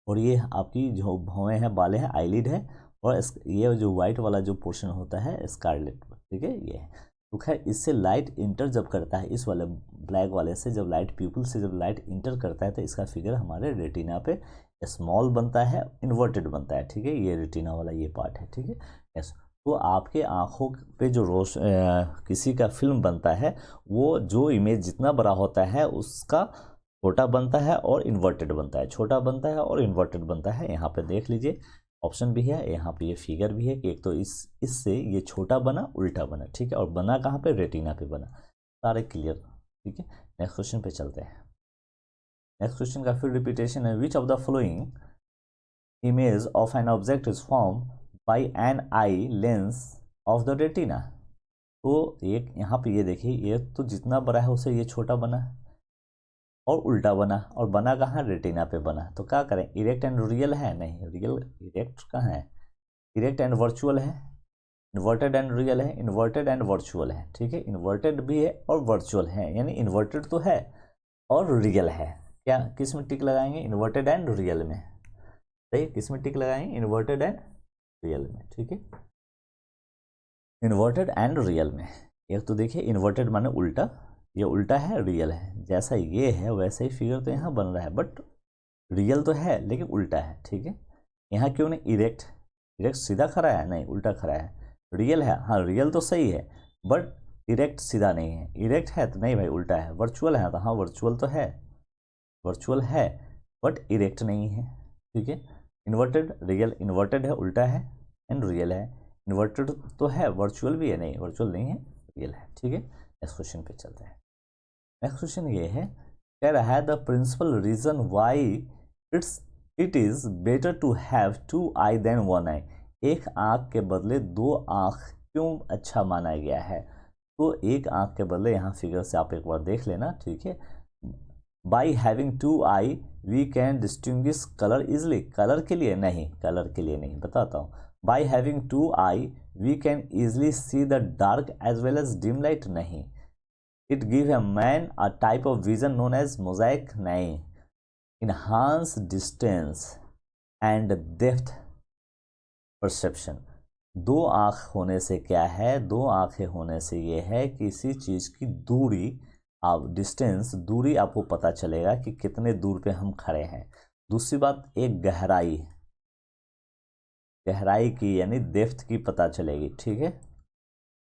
और ये आपकी जो भौवें हैं, बालें हैं, आईलिड है, और ये जो व्हाइट वाला जो पोर्शन होता है स्कारलेट, ठीक है, ये है। तो खैर इससे लाइट इंटर जब करता है, इस वाले ब्लैक वाले से जब लाइट, प्यूपिल से जब लाइट इंटर करता है, तो इसका फिगर हमारे रेटिना पे स्मॉल बनता है, इन्वर्टेड बनता है, ठीक है, ये रेटिना वाला ये पार्ट है, ठीक है, यस। तो आपके आँखों पे जो किसी का फिल्म बनता है, वो जो इमेज जितना बड़ा होता है उसका छोटा बनता है और इन्वर्टेड बनता है, छोटा बनता है और इन्वर्टेड बनता है। यहाँ पे देख लीजिए, ऑप्शन भी है, यहाँ पे ये फिगर भी है कि एक तो इससे ये छोटा बना, उल्टा बना, ठीक है, और बना कहाँ पे, रेटिना पे बना, सारे क्लियर, ठीक है। नेक्स्ट क्वेश्चन पे चलते हैं। नेक्स्ट क्वेश्चन का फिर रिपीटेशन है, which of the following image of an object is form by an eye lens of the retina. तो एक यहाँ पे ये देखिए, ये तो जितना बड़ा है उससे ये छोटा बना है, और उल्टा बना, और बना कहाँ, रेटिना पे बना। तो क्या करें, इरेक्ट एंड रियल है, नहीं रियल इरेक्ट कहाँ है, इरेक्ट एंड वर्चुअल है, इन्वर्टेड एंड रियल है, इन्वर्टेड एंड वर्चुअल है, ठीक है, इन्वर्टेड भी है और वर्चुअल है, यानी इन्वर्टेड तो है और रियल है। क्या किस में टिक लगाएंगे, इन्वर्टेड एंड रियल में, सही, किस में टिक लगाएंगे, इन्वर्टेड एंड रियल में, ठीक है, इन्वर्टेड एंड रियल में। एक तो देखिए इन्वर्टेड माने उल्टा, ये उल्टा है, रियल है, जैसा ये है वैसा ही फिगर तो यहाँ बन रहा है, बट रियल तो है लेकिन उल्टा है, ठीक है। यहाँ क्यों नहीं, इरेक्ट, इरेक्ट सीधा खड़ा है, नहीं उल्टा खड़ा है, रियल है, हाँ रियल तो सही है बट इरेक्ट सीधा नहीं है, इरेक्ट है तो नहीं भाई उल्टा है, वर्चुअल है तो हाँ वर्चुअल तो है, वर्चुअल है बट इरेक्ट नहीं है, ठीक है। इन्वर्टेड रियल, इन्वर्टेड है उल्टा है एंड रियल है, इन्वर्टेड तो है वर्चुअल भी है, नहीं वर्चुअल नहीं है, रियल है, ठीक है। नेक्स्ट क्वेश्चन पे चलते हैं। नेक्स्ट क्वेश्चन ये है, कह रहा है the principal reason why it is better to have 2 eye than 1 eye, एक आंख के बदले 2 आंख क्यों अच्छा माना गया है। तो एक आंख के बदले, यहाँ फिगर से आप एक बार देख लेना, ठीक है। By having 2 eye we can distinguish colour easily, colour के लिए नहीं, कलर के लिए नहीं, बताता हूँ। By having 2 eye we can easily see the dark as well as dim light, नहीं। It give a man a type of vision known as mosaic, नहीं। Enhance distance and depth perception, 2 आँख होने से क्या है, 2 आँखें होने से ये है कि किसी चीज़ की दूरी, आप डिस्टेंस, दूरी आपको पता चलेगा कि कितने दूर पे हम खड़े हैं। दूसरी बात, एक गहराई, गहराई की यानी डेप्थ की पता चलेगी, ठीक है,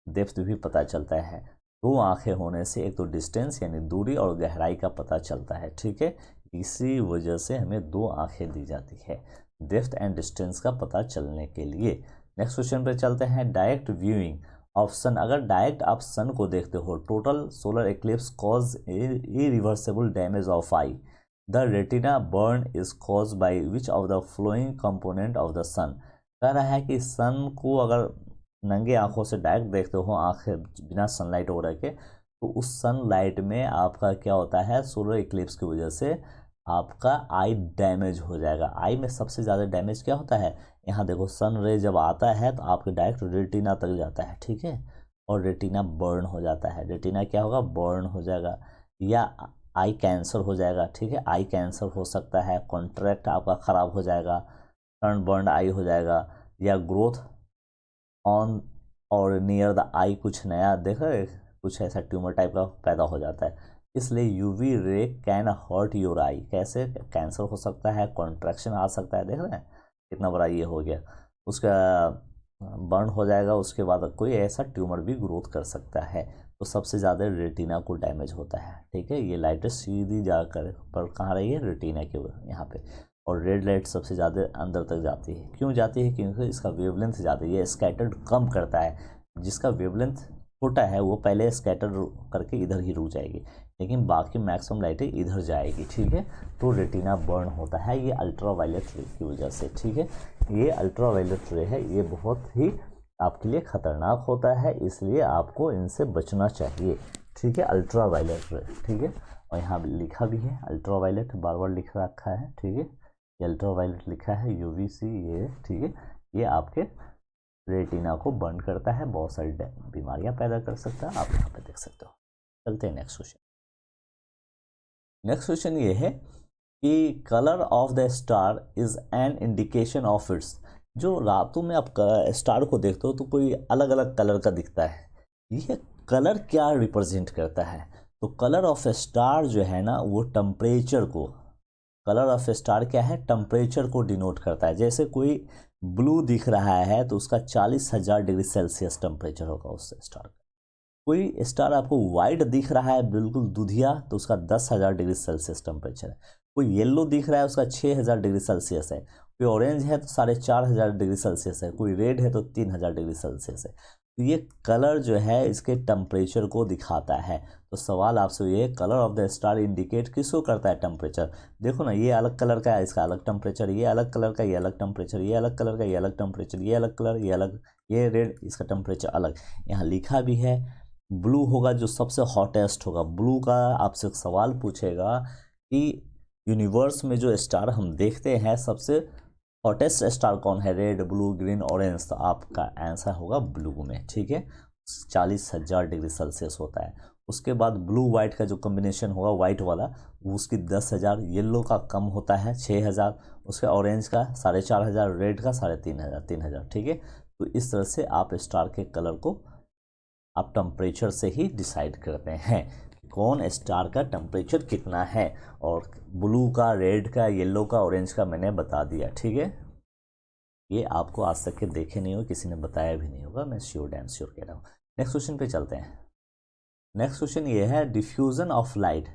डेप्थ भी पता चलता है। 2 आँखें होने से एक तो डिस्टेंस यानी दूरी और गहराई का पता चलता है, ठीक है। इसी वजह से हमें 2 आँखें दी जाती है, डेप्थ एंड डिस्टेंस का पता चलने के लिए। नेक्स्ट क्वेश्चन पे चलते हैं। डायरेक्ट व्यूइंग ऑफ सन, अगर डायरेक्ट आप सन को देखते हो, total solar eclipse cause irreversible damage of eye, the retina burn is cause by which of the flowing component of the sun. कह रहा है कि सन को अगर नंगे आंखों से डायरेक्ट देखते हो, आंखें बिना सनलाइट हो रखे, तो उस सनलाइट में आपका क्या होता है, सोलर इक्लिप्स की वजह से आपका आई डैमेज हो जाएगा। आई में सबसे ज़्यादा डैमेज क्या होता है, यहाँ देखो सन रे जब आता है तो आपके डायरेक्ट रेटिना तक जाता है, ठीक है, और रेटिना बर्न हो जाता है। रेटिना क्या होगा, बर्न हो जाएगा, या आई कैंसर हो जाएगा, ठीक है, आई कैंसर हो सकता है, कॉन्ट्रैक्ट आपका ख़राब हो जाएगा, टर्न बर्न आई हो जाएगा, या ग्रोथ ऑन और नियर द आई कुछ नया देखो, कुछ ऐसा ट्यूमर टाइप का पैदा हो जाता है। इसलिए UV ray can hurt your आई, कैसे, कैंसर हो सकता है, कॉन्ट्रैक्शन आ सकता है, देख रहे हैं कितना बड़ा ये हो गया, उसका बर्न हो जाएगा, उसके बाद कोई ऐसा ट्यूमर भी ग्रोथ कर सकता है। तो सबसे ज़्यादा रेटिना को डैमेज होता है, ठीक है। ये लाइट सीधी जाकर पर कहाँ रही है, रेटिना के यहाँ पे, और रेड लाइट सबसे ज़्यादा अंदर तक जाती है। क्यों जाती है, क्योंकि इसका वेवलेंथ ज़्यादा है, ये स्कैटर्ड कम करता है, जिसका वेवलेंथ छोटा है वो पहले स्कैटर करके इधर ही रुक जाएगी, लेकिन बाकी मैक्सिमम लाइटें इधर जाएगी, ठीक है। तो रेटिना बर्न होता है ये अल्ट्रा वायलेट रे की वजह से, ठीक है। ये अल्ट्रा वायलेट रे है, ये बहुत ही आपके लिए ख़तरनाक होता है, इसलिए आपको इनसे बचना चाहिए, ठीक है, अल्ट्रा वायलेट रे, ठीक है। और यहाँ लिखा भी है अल्ट्रा वायलेट, बार बार लिख रखा है, ठीक है, ये अल्ट्रा वायलेट लिखा है, यूवीसी ये, ठीक है। ये आपके रेटिना को बर्न करता है, बहुत सारी बीमारियां पैदा कर सकता है, आप यहाँ पे देख सकते हो। चलते हैं नेक्स्ट क्वेश्चन। नेक्स्ट क्वेश्चन ये है कि colour of the star is an indication of its, जो रातों में आप स्टार को देखते हो तो कोई अलग अलग कलर का दिखता है, ये कलर क्या रिप्रेजेंट करता है। तो कलर ऑफ स्टार जो है ना, वो टेम्परेचर को, कलर ऑफ स्टार क्या है, टेम्परेचर को डिनोट करता है। जैसे कोई ब्लू दिख रहा है तो उसका 40,000 डिग्री सेल्सियस टेम्परेचर होगा उस स्टार का। कोई स्टार आपको वाइट दिख रहा है बिल्कुल दूधिया, तो उसका 10,000 डिग्री सेल्सियस टेम्परेचर है। कोई येलो दिख रहा है उसका 6,000 डिग्री सेल्सियस है। कोई ऑरेंज है तो 4,500 डिग्री सेल्सियस है। कोई रेड है तो 3,000 डिग्री सेल्सियस है। तो ये कलर जो है इसके टेम्परेचर को दिखाता है। तो सवाल आपसे ये, colour of the star indicate किसको करता है, टेम्परेचर। देखो ना, ये अलग कलर का है, इसका अलग टेम्परेचर, ये अलग कलर का, ये अलग टेम्परेचर, ये अलग कलर का, ये अलग टेम्परेचर, ये अलग कलर, ये अलग, ये रेड, इसका टेम्परेचर अलग। यहाँ लिखा भी है ब्लू होगा जो सबसे हॉटेस्ट होगा। ब्लू का आपसे एक सवाल पूछेगा कि यूनिवर्स में जो स्टार हम देखते हैं सबसे हॉटेस्ट स्टार कौन है, रेड, ब्लू, ग्रीन, ऑरेंज, तो आपका आंसर होगा ब्लू में, ठीक है। 40,000 डिग्री सेल्सियस होता है। उसके बाद ब्लू वाइट का जो कॉम्बिनेशन होगा वाइट वाला, वो उसकी 10,000, येलो का कम होता है 6,000, उसके ऑरेंज का 4,500, रेड का 3,500, 3,000, ठीक है। तो इस तरह से आप स्टार के कलर को आप टेम्परेचर से ही डिसाइड करते हैं कि कौन स्टार का टेम्परेचर कितना है। और ब्लू का, रेड का, येलो का, ऑरेंज का मैंने बता दिया, ठीक है। ये आपको आज तक के देखे नहीं हो, किसी ने बताया भी नहीं होगा, मैं श्योर डैम श्योर कह रहा हूँ। नेक्स्ट क्वेश्चन पे चलते हैं। नेक्स्ट क्वेश्चन ये है, diffusion of light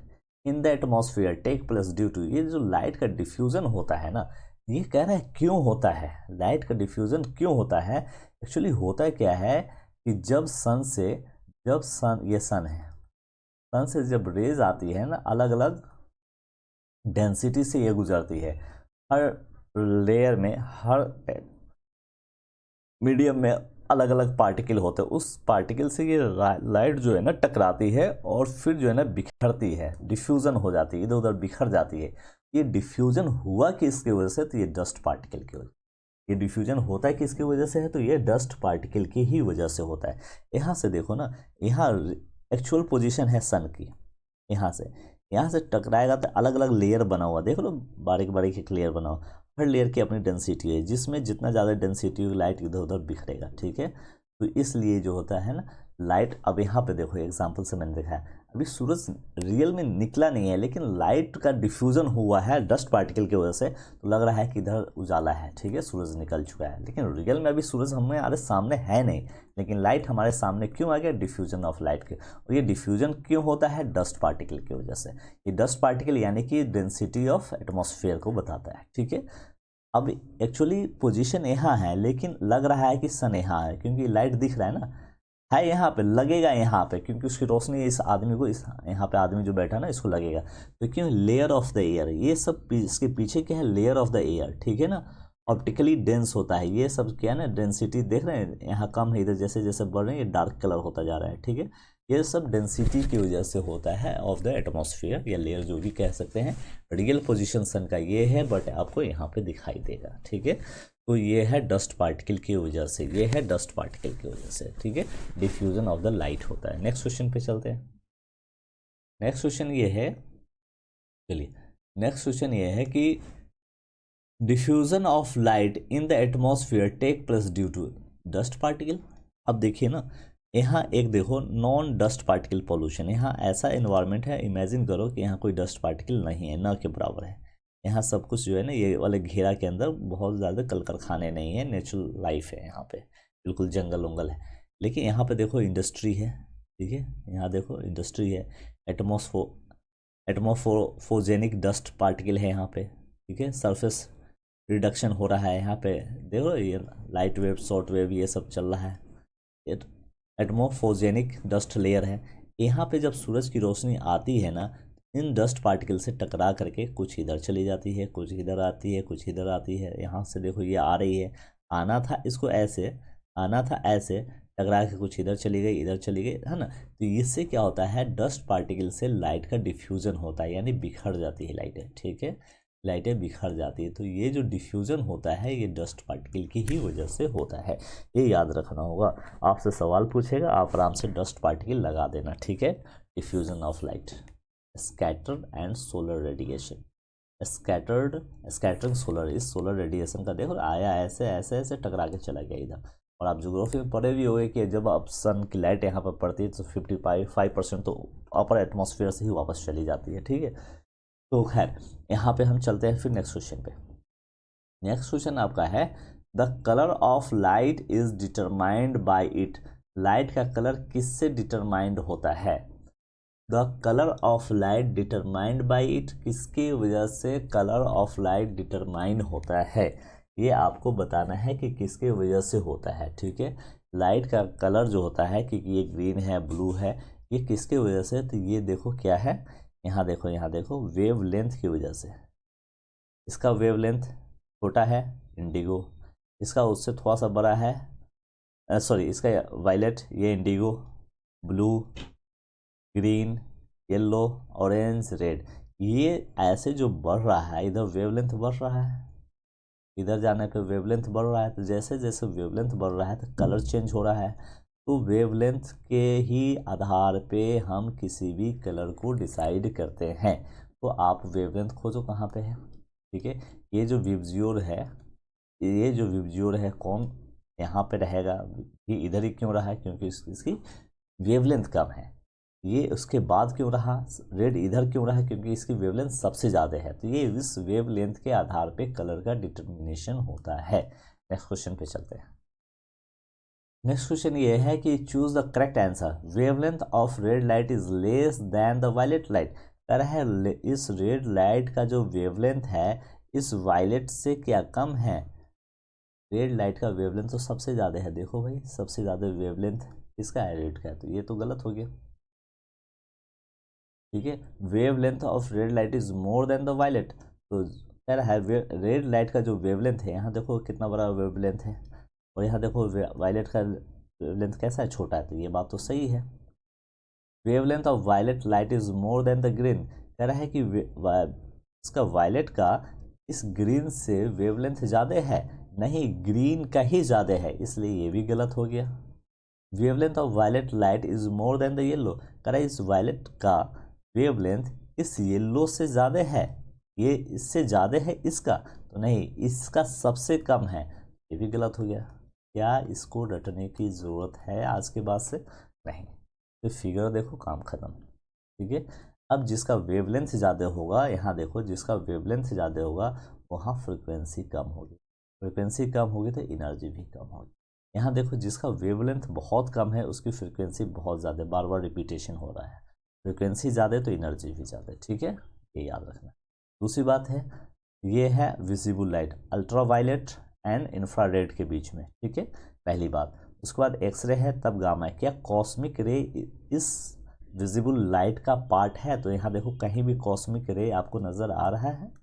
in the atmosphere take place due to, ये जो लाइट का डिफ्यूजन होता है ना, ये कह रहा है क्यों होता है, लाइट का डिफ्यूजन क्यों होता है। एक्चुअली होता क्या है कि जब सन से, जब सन, ये सन है, सन से जब रेज आती है ना, अलग अलग डेंसिटी से ये गुजरती है, हर लेयर में, हर मीडियम में अलग अलग पार्टिकल होते हैं, उस पार्टिकल से ये लाइट जो है ना टकराती है और फिर जो है ना बिखरती है, डिफ्यूजन हो जाती है, इधर उधर बिखर जाती है। ये डिफ्यूजन हुआ किसकी वजह से, तो ये डस्ट पार्टिकल की वजह, ये डिफ्यूजन होता है किसकी वजह से है, तो ये डस्ट पार्टिकल की ही वजह से होता है। यहाँ से देखो ना, यहाँ एक्चुअल पोजीशन है सन की, यहाँ से टकराएगा तो अलग अलग लेयर बना हुआ, देख लो बारीक बारीक एक लेयर बना हुआ, हर लेयर की अपनी डेंसिटी है, जिसमें जितना ज़्यादा डेंसिटी होगी लाइट इधर उधर बिखरेगा, ठीक है। तो इसलिए जो होता है ना लाइट, अब यहाँ पे देखो एग्जांपल से मैंने देखा है, अभी सूरज रियल में निकला नहीं है, लेकिन लाइट का डिफ्यूजन हुआ है डस्ट पार्टिकल की वजह से, तो लग रहा है कि इधर उजाला है, ठीक है, सूरज निकल चुका है, लेकिन रियल में अभी सूरज हमारे सामने है नहीं, लेकिन लाइट हमारे सामने क्यों आ गया, डिफ्यूजन ऑफ लाइट के। और ये डिफ्यूजन क्यों होता है, डस्ट पार्टिकल की वजह से। ये डस्ट पार्टिकल यानी कि डेंसिटी ऑफ एटमॉस्फेयर को बताता है, ठीक है। अब एक्चुअली पोजीशन यहाँ है, लेकिन लग रहा है कि सन यहाँ है, क्योंकि लाइट दिख रहा है ना, है यहाँ पे, लगेगा यहाँ पे, क्योंकि उसकी रोशनी इस आदमी को, इस यहाँ पे आदमी जो बैठा ना इसको लगेगा, तो क्यों, लेयर ऑफ द एयर, ये सब इसके पीछे क्या है, लेयर ऑफ द एयर, ठीक है ना। ऑप्टिकली डेंस होता है ये सब, क्या है ना, डेंसिटी देख रहे हैं, यहाँ कम है, इधर जैसे जैसे बढ़ रहे हैं ये डार्क कलर होता जा रहा है, ठीक है। ये सब डेंसिटी की वजह से होता है ऑफ द एटमॉस्फेयर या लेयर, जो भी कह सकते हैं। रियल पोजीशन सन का ये है, बट आपको यहाँ पे दिखाई देगा, ठीक है। तो ये है डस्ट पार्टिकल की वजह से, ये है डस्ट पार्टिकल की वजह से, ठीक है, डिफ्यूजन ऑफ द लाइट होता है। नेक्स्ट क्वेश्चन पे चलते हैं। नेक्स्ट क्वेश्चन ये है, चलिए नेक्स्ट क्वेश्चन ये है कि diffusion of light in the atmosphere take place due to dust particle. अब देखिए ना, यहाँ एक देखो नॉन डस्ट पार्टिकल पॉल्यूशन, यहाँ ऐसा इन्वायरमेंट है, इमेजिन करो कि यहाँ कोई डस्ट पार्टिकल नहीं है, न के बराबर है। यहाँ सब कुछ जो है ना, ये वाले घेरा के अंदर बहुत ज़्यादा कल कारखाने नहीं है, नेचुरल लाइफ है यहाँ पे, बिल्कुल जंगल उंगल है। लेकिन यहाँ पे देखो इंडस्ट्री है, ठीक है, यहाँ देखो इंडस्ट्री है, एटमोफोजेनिक डस्ट पार्टिकल है यहाँ पे, ठीक है, सरफेस रिडक्शन हो रहा है यहाँ पे, देखो ये लाइट वेव, शॉर्ट वेव, ये सब चल रहा है, एटमोफोजेनिक डस्ट लेयर है। यहाँ पे जब सूरज की रोशनी आती है ना, इन डस्ट पार्टिकल से टकरा करके कुछ इधर चली जाती है, कुछ इधर आती है, कुछ इधर आती है। यहाँ से देखो ये आ रही है, आना था इसको ऐसे, आना था ऐसे, टकरा के कुछ इधर चली गई, इधर चली गई, है ना। तो इससे क्या होता है, डस्ट पार्टिकल से लाइट का डिफ्यूजन होता है, यानी बिखर जाती है लाइटें, ठीक है, लाइटें बिखर जाती है। तो ये जो डिफ्यूजन होता है ये डस्ट पार्टिकल की ही वजह से होता है, ये याद रखना होगा। आपसे सवाल पूछेगा, आप आराम से डस्ट पार्टिकल लगा देना, ठीक है। Diffusion of light, scattered and solar radiation, scattering solar, इस सोलर रेडिएशन का देखो आया ऐसे ऐसे ऐसे टकरा के चला गया इधर। और आप ज्योग्राफी में पढ़े भी होंगे कि जब अब सन की लाइट यहाँ पर पड़ती है तो 55% तो अपर एटमॉस्फेयर से ही वापस चली जाती है, ठीक है। तो खैर यहाँ पे हम चलते हैं फिर नेक्स्ट क्वेश्चन पे। नेक्स्ट क्वेश्चन आपका है, the colour of light is determined by it, light का कलर किससे डिटरमाइंड होता है। The colour of light determined by it, किसकी वजह से कलर ऑफ लाइट डिटरमाइन होता है, ये आपको बताना है कि किसके वजह से होता है, ठीक है। लाइट का कलर जो होता है, क्योंकि ये ग्रीन है, ब्लू है, ये किसके वजह से, तो ये देखो क्या है, यहाँ देखो, यहाँ देखो, वेव लेंथ की वजह से। इसका वेव लेंथ छोटा है इंडिगो, इसका उससे थोड़ा सा बड़ा है, सॉरी इसका वायलेट, ये Indigo, blue, green, yellow, orange, red, ये ऐसे जो बढ़ रहा है, इधर वेवलेंथ बढ़ रहा है, इधर जाने पे वेवलेंथ बढ़ रहा है। तो जैसे जैसे वेवलेंथ बढ़ रहा है तो कलर चेंज हो रहा है। तो वेवलेंथ के ही आधार पे हम किसी भी कलर को डिसाइड करते हैं। तो आप वेवलेंथ खोजो कहाँ पे है, ठीक है। ये जो विबज्योर है कौन यहाँ पे रहेगा, ये इधर ही क्यों रहा है, क्योंकि इसकी वेवलेंथ कम है। ये उसके बाद क्यों रहा, रेड इधर क्यों रहा, क्योंकि इसकी वेवलेंथ सबसे ज़्यादा है। तो ये इस वेवलेंथ के आधार पे कलर का डिटर्मिनेशन होता है। नेक्स्ट क्वेश्चन पे चलते हैं। नेक्स्ट क्वेश्चन ये है कि choose the correct answer. Wavelength of red light is less than the violet light. कह रहा है इस रेड लाइट का जो वेवलेंथ है इस वायलेट से क्या कम है। रेड लाइट का वेवलेंथ तो सबसे ज़्यादा है, देखो भाई सबसे ज़्यादा वेवलेंथ किसका है, रेड का है। तो ये तो गलत हो गया, ठीक है। Wavelength of red light is more than the violet. तो कह रहा है रेड लाइट का जो वेवलेंथ है, यहाँ देखो कितना बड़ा वेवलेंथ है, और यहाँ देखो वायलेट का वेवलेंथ कैसा है, छोटा है। तो ये बात तो सही है। Wavelength of violet light is more than the green. कह रहा है कि इसका वायलेट का इस ग्रीन से वेवलेंथ ज़्यादा है, नहीं ग्रीन का ही ज़्यादा है, इसलिए ये भी गलत हो गया। Wavelength of violet light is more than the yellow. कह रहा है इस वायलेट का वेवलेंथ इस येलो से ज़्यादा है, ये इससे ज़्यादा है इसका, तो नहीं इसका सबसे कम है, ये भी गलत हो गया। क्या इसको रटने की ज़रूरत है आज के बाद से, नहीं। तो फिगर देखो काम खत्म, ठीक है। अब जिसका वेवलेंथ ज़्यादा होगा, यहाँ देखो जिसका वेवलेंथ ज़्यादा होगा वहाँ फ्रिक्वेंसी कम होगी, फ्रिक्वेंसी कम होगी तो एनर्जी भी कम होगी। यहाँ देखो जिसका वेवलेंथ बहुत कम है उसकी फ्रिक्वेंसी बहुत ज़्यादा, बार बार रिपीटेशन हो रहा है, फ्रिक्वेंसी ज़्यादा तो एनर्जी भी ज़्यादा, ठीक है, ये याद रखना। दूसरी बात है, ये है visible light ultraviolet and infrared के बीच में, ठीक है, पहली बात। उसके बाद एक्सरे है, तब गामा है। क्या कॉस्मिक रे इस विजिबल लाइट का पार्ट है? तो यहाँ देखो कहीं भी कॉस्मिक रे आपको नज़र आ रहा है,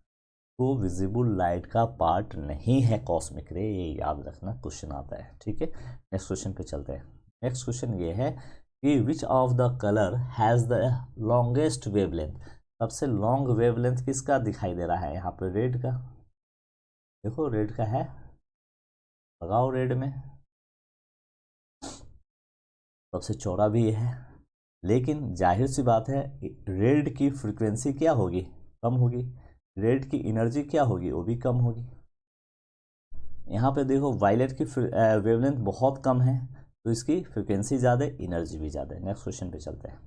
तो विजिबल लाइट का पार्ट नहीं है कॉस्मिक रे, ये याद रखना, क्वेश्चन आता है, ठीक है। नेक्स्ट क्वेश्चन पे चलते हैं। नेक्स्ट क्वेश्चन ये है कि विच of the colour has the longest wavelength. सबसे लॉन्ग वेवलेंथ किसका दिखाई दे रहा है, यहाँ पे रेड का, देखो रेड का है, लगाओ रेड में, सबसे चौड़ा भी ये है। लेकिन जाहिर सी बात है रेड की फ्रीक्वेंसी क्या होगी, कम होगी, रेड की एनर्जी क्या होगी, वो भी कम होगी। यहाँ पे देखो वायलेट की वेवलेंथ बहुत कम है, तो इसकी फ्रीक्वेंसी ज़्यादा, एनर्जी भी ज़्यादा है। नेक्स्ट क्वेश्चन पे चलते हैं।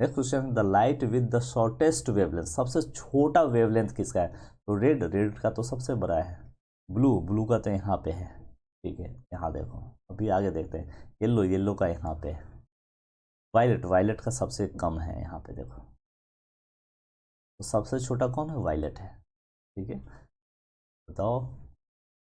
Next question, the light with the shortest wavelength, सबसे छोटा वेवलेंथ किसका है? तो रेड का तो सबसे बड़ा है, ब्लू का तो यहाँ पे है, ठीक है। यहाँ देखो अभी आगे देखते हैं, येलो का यहाँ पे है, वायलेट का सबसे कम है यहाँ पे देखो, तो सबसे छोटा कौन है, वायलेट है, ठीक है। बताओ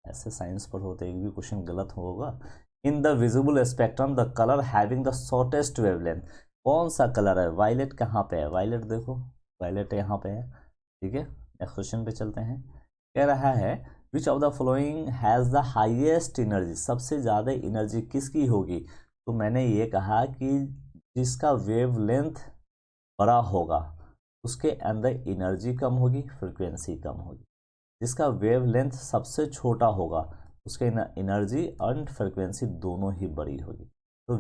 ऐसे साइंस पर होते एक भी क्वेश्चन गलत होगा। इन the visible spectrum the colour having the shortest wavelength, कौन सा कलर है, वायलेट कहाँ पे है, वायलेट देखो वायलेट यहाँ पे है, ठीक है। नेक्स्ट क्वेश्चन पे चलते हैं। कह रहा है which of the following has the highest energy, सबसे ज़्यादा एनर्जी किसकी होगी? तो मैंने ये कहा कि जिसका वेवलेंथ बड़ा होगा उसके अंदर एनर्जी कम होगी, फ्रिक्वेंसी कम होगी। जिसका वेवलेंथ सबसे छोटा होगा उसके एनर्जी और फ्रिक्वेंसी दोनों ही बड़ी होगी। तो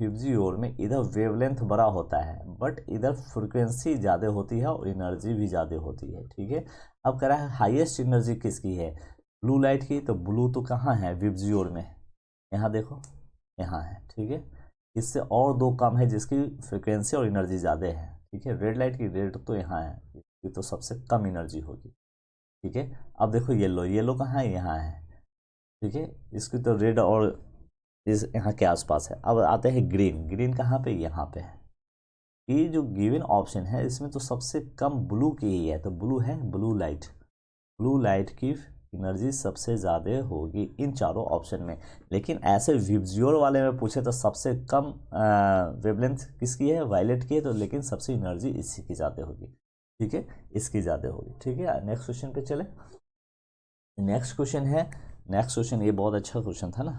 विबजियोर में इधर वेवलेंथ बड़ा होता है बट इधर फ्रिक्वेंसी ज़्यादा होती है और एनर्जी भी ज़्यादा होती है, ठीक है। अब कह रहा है हाईएस्ट एनर्जी किसकी है, ब्लू लाइट की। तो ब्लू तो कहाँ है विबजियोर में, यहाँ देखो यहाँ है, ठीक है। इससे और दो कम है जिसकी फ्रिक्वेंसी और एनर्जी ज़्यादा है, ठीक है। रेड लाइट की, रेड तो यहाँ है, ये तो सबसे कम एनर्जी होगी, ठीक है। अब देखो येलो कहाँ है, यहाँ है, ठीक है। इसकी तो रेड और इस यहाँ के आसपास है। अब आते हैं ग्रीन कहाँ पे, यहाँ पे है। ये जो गिवन ऑप्शन है इसमें तो सबसे कम ब्लू की ही है, तो ब्लू है, ब्लू लाइट की एनर्जी सबसे ज़्यादा होगी इन चारों ऑप्शन में। लेकिन ऐसे विबजियोर वाले में पूछे तो सबसे कम वेवलेंथ किसकी है, वायलेट की है, तो लेकिन सबसे एनर्जी इसी की ज़्यादा होगी, ठीक है, इसकी ज़्यादा होगी, ठीक है। नेक्स्ट क्वेश्चन पे चले। नेक्स्ट क्वेश्चन ये बहुत अच्छा क्वेश्चन था ना।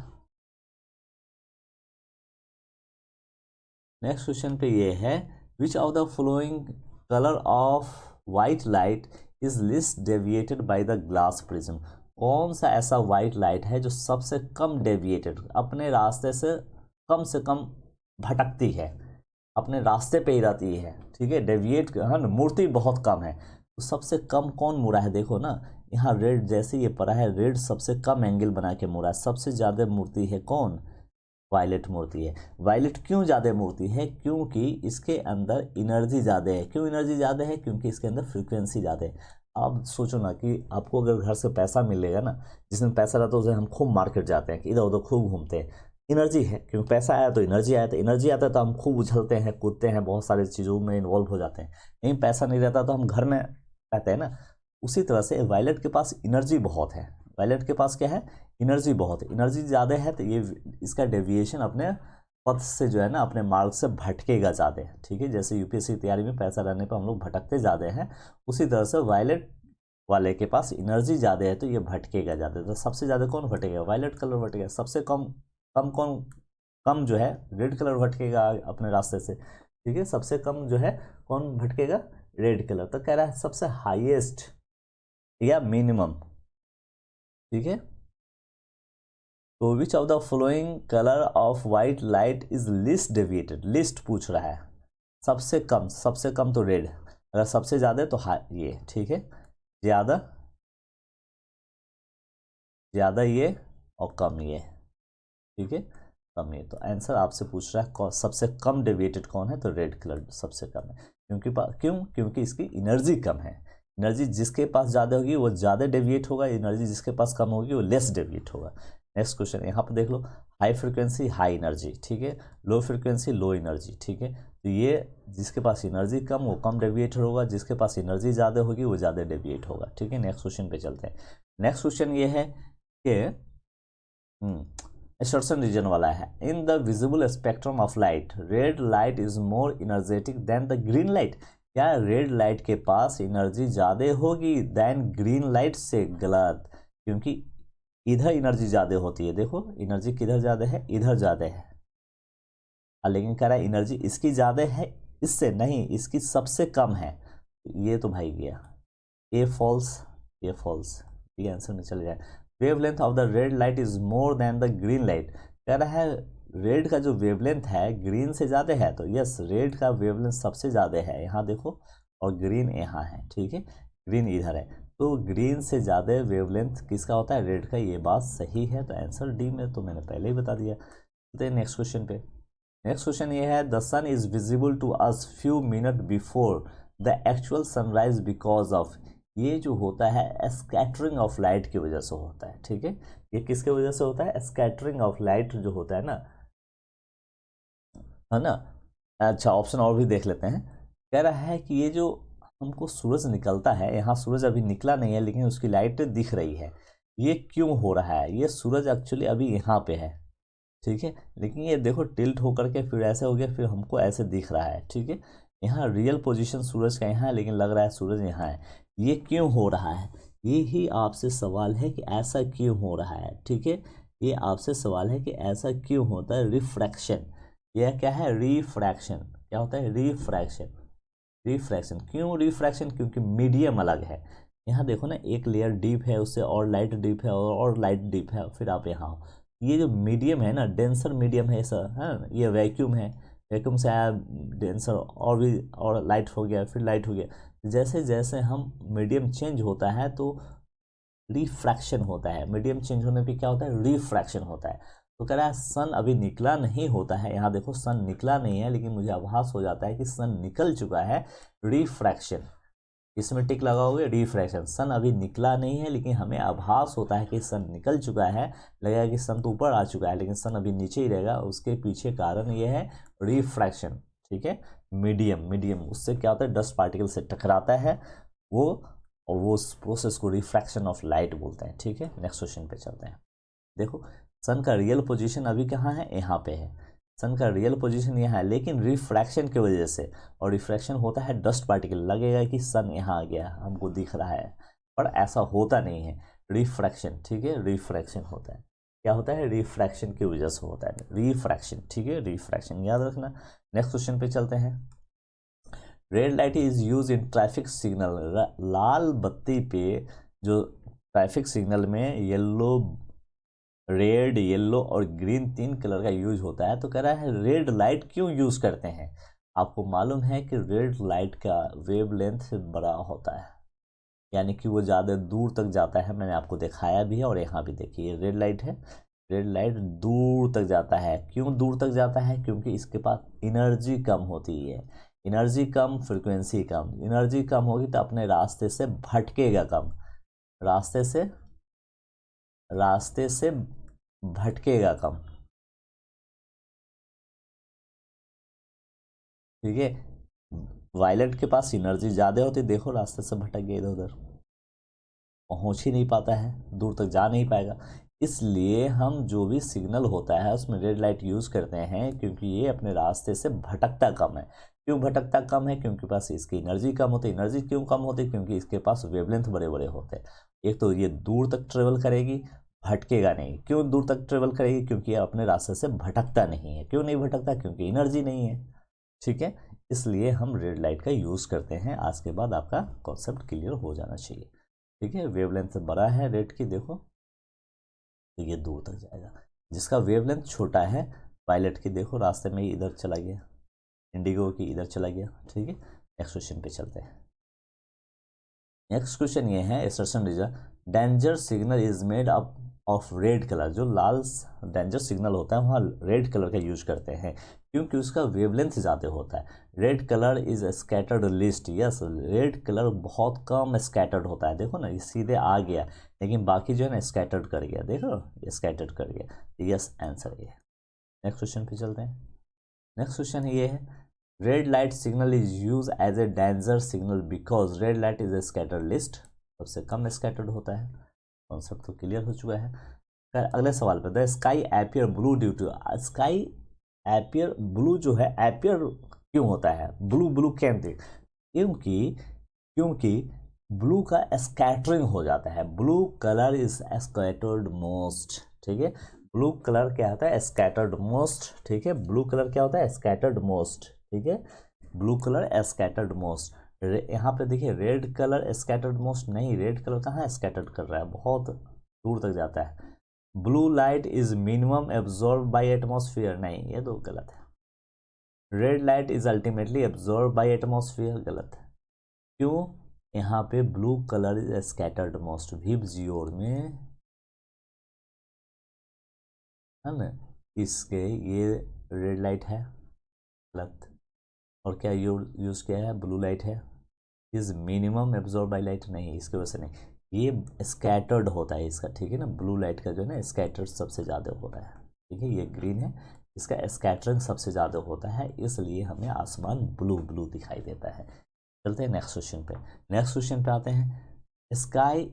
नेक्स्ट क्वेश्चन पे ये है, which of the following colour of white light is list deviated by the glass prism. कौन सा ऐसा वाइट लाइट है जो सबसे कम डेविएटेड, अपने रास्ते से कम भटकती है, अपने रास्ते पे ही रहती है, ठीक है, डेविएट है ना, मूर्ति बहुत कम है, तो सबसे कम कौन मुड़ा है? देखो ना यहाँ रेड जैसे ये पड़ा है, रेड सबसे कम एंगल बना के मुड़ा है, सबसे ज़्यादा मूर्ति है कौन? वायलेट मूर्ति है। वायलेट क्यों ज़्यादा मूर्ति है? क्योंकि इसके अंदर एनर्जी ज़्यादा है। क्यों एनर्जी ज़्यादा है? क्योंकि इसके अंदर फ्रीक्वेंसी ज़्यादा है। आप सोचो ना कि आपको अगर घर से पैसा मिलेगा ना, जिसमें पैसा रहता है उसे हम खूब मार्केट जाते हैं, कि इधर उधर खूब घूमते हैं, एनर्जी है, क्योंकि पैसा आया तो एनर्जी आया, तो एनर्जी आता है तो हम खूब उछलते हैं, कूदते हैं, बहुत सारी चीज़ों में इन्वॉल्व हो जाते हैं। लेकिन पैसा नहीं रहता तो हम घर में रहते हैं ना। उसी तरह से वायलेट के पास एनर्जी बहुत है। वायलेट के पास क्या है? एनर्जी बहुत है। एनर्जी ज़्यादा है तो ये इसका डेविएशन अपने पथ से जो है ना, अपने मार्ग से भटकेगा ज़्यादा, ठीक है। जैसे यूपीएससी तैयारी में पैसा रहने पर हम लोग भटकते ज़्यादा हैं, उसी तरह से वायलेट वाले के पास एनर्जी ज़्यादा है तो ये भटकेगा ज़्यादा। तो सबसे ज़्यादा कौन भटकेगा? Violet colour भटकेगा। सबसे कम जो है रेड कलर भटकेगा अपने रास्ते से, ठीक है। सबसे कम जो है कौन भटकेगा? Red colour. तो कह रहा है सबसे हाईएस्ट या मिनिमम, ठीक है। तो विच of the following colour of white light is list deviated? List पूछ रहा है, सबसे कम तो रेड, अगर सबसे ज़्यादा तो ये, ठीक है, ज़्यादा ये और कम ये, ठीक है, कम ये। तो आंसर आपसे पूछ रहा है सबसे कम डेविएटेड कौन है? तो रेड कलर सबसे कम है। क्योंकि इसकी एनर्जी कम है। एनर्जी जिसके पास ज़्यादा होगी वो ज़्यादा डेविएट होगा, एनर्जी जिसके पास कम होगी वो लेस डेविएट होगा। नेक्स्ट क्वेश्चन यहाँ पर देख लो, हाई फ्रिक्वेंसी हाई एनर्जी, ठीक है, लो फ्रिक्वेंसी लो एनर्जी, ठीक है। तो ये जिसके पास एनर्जी कम वो कम डेविएट होगा, जिसके पास एनर्जी ज़्यादा होगी वो ज़्यादा डेविएट होगा, ठीक है। नेक्स्ट क्वेश्चन पे चलते हैं। नेक्स्ट क्वेश्चन ये है कि असर्शन रीजन वाला है, in the visible spectrum of light red light is more energetic than the green light. क्या रेड लाइट के पास एनर्जी ज़्यादा होगी देन ग्रीन लाइट से? गलत, क्योंकि इधर एनर्जी ज़्यादा होती है। देखो एनर्जी किधर ज़्यादा है? इधर ज़्यादा है। लेकिन कह रहा है एनर्जी इसकी ज़्यादा है, इससे नहीं, इसकी सबसे कम है। ये तो भाई गया ए फॉल्स, ये फॉल्स, ये आंसर में चले जाए। Wavelength of the red light is more than the green light. कह रहा है रेड का जो वेवलेंथ है ग्रीन से ज़्यादा है, तो यस रेड का वेवलेंथ सबसे ज़्यादा है, यहाँ देखो, और ग्रीन यहाँ है, ठीक है, ग्रीन इधर है, तो ग्रीन से ज़्यादा वेवलेंथ किसका होता है? रेड का। ये बात सही है, तो आंसर डी में तो मैंने पहले ही बता दिया। तो नेक्स्ट क्वेश्चन पे, नेक्स्ट क्वेश्चन ये है, the sun is visible to us few minute before the actual sunrise because of. ये जो होता है स्कैटरिंग ऑफ लाइट की वजह से होता है, ठीक है। ये किसके वजह से होता है? स्कैटरिंग ऑफ लाइट जो होता है ना। अच्छा ऑप्शन और भी देख लेते हैं। कह रहा है कि ये जो हमको सूरज निकलता है, यहाँ सूरज अभी निकला नहीं है लेकिन उसकी लाइट दिख रही है, ये क्यों हो रहा है? ये सूरज एक्चुअली अभी यहाँ पे है, ठीक है, लेकिन ये देखो टिल्ट होकर के फिर ऐसे हो गया, फिर हमको ऐसे दिख रहा है, ठीक है। यहाँ रियल पोजीशन सूरज का यहाँ है लेकिन लग रहा है सूरज यहाँ है। ये क्यों हो रहा है? ये ही आपसे सवाल है कि ऐसा क्यों हो रहा है, ठीक है। ये आपसे सवाल है कि ऐसा क्यों होता है। रिफ्रैक्शन, यह क्या है? रिफ्रैक्शन। क्या होता है? रिफ्रैक्शन। रिफ्रैक्शन क्यों? रिफ्रैक्शन क्योंकि मीडियम अलग है। यहाँ देखो ना, एक लेयर डीप है, उससे और लाइट डीप है और लाइट डीप है, फिर आप यहाँ हो। ये जो मीडियम है ना, डेंसर मीडियम है सर, है ये वैक्यूम है, वैक्यूम से आया डेंसर और भी और लाइट हो गया, फिर लाइट हो गया। जैसे जैसे हम मीडियम चेंज होता है तो रिफ्रैक्शन होता है। मीडियम चेंज होने पे क्या होता है? रिफ्रैक्शन होता है। तो कह रहा है सन अभी निकला नहीं होता है, यहाँ देखो सन निकला नहीं है लेकिन मुझे आभास हो जाता है कि सन निकल चुका है। रिफ्रैक्शन, इसमें टिक लगाओगे, रिफ्रैक्शन। सन अभी निकला नहीं है लेकिन हमें आभास होता है कि सन निकल चुका है, लगेगा कि सन तो ऊपर आ चुका है लेकिन सन अभी नीचे ही रहेगा। उसके पीछे कारण ये है रिफ्रैक्शन, ठीक है। मीडियम उससे क्या होता है? डस्ट पार्टिकल से टकराता है वो, और वो उस प्रोसेस को रिफ्रैक्शन ऑफ लाइट बोलते हैं, ठीक है। नेक्स्ट क्वेश्चन पे चलते हैं। देखो सन का रियल पोजीशन अभी कहाँ है? यहाँ पे है। सन का रियल पोजीशन यहाँ है लेकिन रिफ्रैक्शन की वजह से, और रिफ्रैक्शन होता है डस्ट पार्टिकल, लगेगा कि सन यहाँ आ गया, हमको दिख रहा है, पर ऐसा होता नहीं है। रिफ्रैक्शन, ठीक है, रिफ्रैक्शन होता है। क्या होता है, रिफ्रैक्शन की वजह से होता है, रिफ्रैक्शन, ठीक है, रिफ्रैक्शन याद रखना। नेक्स्ट क्वेश्चन पे चलते हैं। Red light is use in traffic signal, लाल बत्ती पे जो ट्रैफिक सिग्नल में येलो, रेड, येलो और ग्रीन 3 कलर का यूज होता है। तो कह रहा है रेड लाइट क्यों यूज करते हैं। आपको मालूम है कि रेड लाइट का वेवलेंथ बड़ा होता है, यानी कि वो ज़्यादा दूर तक जाता है। मैंने आपको दिखाया भी है और यहाँ भी देखिए रेड लाइट है, रेड लाइट दूर तक जाता है। क्यों दूर तक जाता है, क्योंकि इसके पास एनर्जी कम होती है। एनर्जी कम, फ्रिक्वेंसी कम। एनर्जी कम होगी तो अपने रास्ते से भटकेगा कम, रास्ते से भटकेगा कम, ठीक है। वायलेट के पास एनर्जी ज़्यादा होती, देखो रास्ते से भटक गया, इधर उधर पहुंच ही नहीं पाता है, दूर तक जा नहीं पाएगा। इसलिए हम जो भी सिग्नल होता है उसमें रेड लाइट यूज़ करते हैं, क्योंकि ये अपने रास्ते से भटकता कम है। क्यों भटकता कम है, क्योंकि पास इसकी एनर्जी कम होती है। एनर्जी क्यों कम होती है, क्योंकि इसके पास वेवलेंथ बड़े बड़े होते हैं। एक तो ये दूर तक ट्रेवल करेगी, भटकेगा नहीं। क्यों दूर तक ट्रेवल करेगी, क्योंकि ये अपने रास्ते से भटकता नहीं है। क्यों नहीं भटकता, क्योंकि एनर्जी नहीं है, ठीक है। इसलिए हम रेड लाइट का यूज़ करते हैं। आज के बाद आपका कॉन्सेप्ट क्लियर हो जाना चाहिए, ठीक है। वेवलेंथ बड़ा है रेड की, देखो तो ये दूर तक जाएगा। जिसका वेवलेंथ छोटा है वायलेट की, देखो रास्ते में ही इधर चला गया, इंडिगो की इधर चला गया, ठीक है। नेक्स्ट क्वेश्चन पे चलते हैं। नेक्स्ट क्वेश्चन ये है, assertion reason danger signal is made up of red colour. जो लाल डेंजर सिग्नल होता है वहाँ रेड कलर का यूज करते हैं, क्योंकि उसका वेवलेंथ ज़्यादा होता है। Red colour is scattered list, yes, red colour बहुत कम स्कैटर्ड होता है। देखो ना ये सीधे आ गया, लेकिन बाकी जो है ना स्कैटर्ड कर गया, देखो ये स्कैटर्ड कर गया। यस आंसर ये। नेक्स्ट क्वेश्चन पे चलते हैं। नेक्स्ट क्वेश्चन ये है, red light signal is use as a danger signal because red light is a scattered least, सबसे कम स्कैटर्ड होता है। कॉन्सेप्ट तो क्लियर हो चुका है। फिर अगले सवाल पे, the sky appear blue due to, sky appear blue जो है, एपियर क्यों होता है, ब्लू ब्लू कैसे, क्योंकि क्योंकि ब्लू का स्कैटरिंग हो जाता है। Blue colour is scattered most, ठीक है। ब्लू कलर क्या होता है, स्कैटर्ड मोस्ट, ठीक है। ब्लू कलर क्या होता है, स्कैटर्ड मोस्ट, ठीक है। Blue colour scattered most. यहाँ पे देखिए रेड कलर स्कैटर्ड मोस्ट नहीं, रेड कलर कहाँ स्कैटर्ड कर रहा है, बहुत दूर तक जाता है। Blue light is minimum absorb by atmosphere, नहीं ये तो गलत है। Red light is ultimately absorb by atmosphere, गलत है। क्यों, यहाँ पे blue colour is scattered most, VIBGYOR में है ना, इसके ये रेड लाइट है, गलत। और क्या यूज किया है, ब्लू लाइट है। Is minimum absorb by light, नहीं इसकी वजह से नहीं, ये स्कैटर्ड होता है इसका, ठीक है ना। ब्लू लाइट का जो है ना स्कैटर्ड सबसे ज़्यादा होता है, ठीक है। ये ग्रीन है, इसका स्कैटरिंग सबसे ज़्यादा होता है, इसलिए हमें आसमान ब्लू ब्लू दिखाई देता है। चलते हैं नेक्स्ट क्वेश्चन पे। नेक्स्ट क्वेश्चन पे आते हैं, sky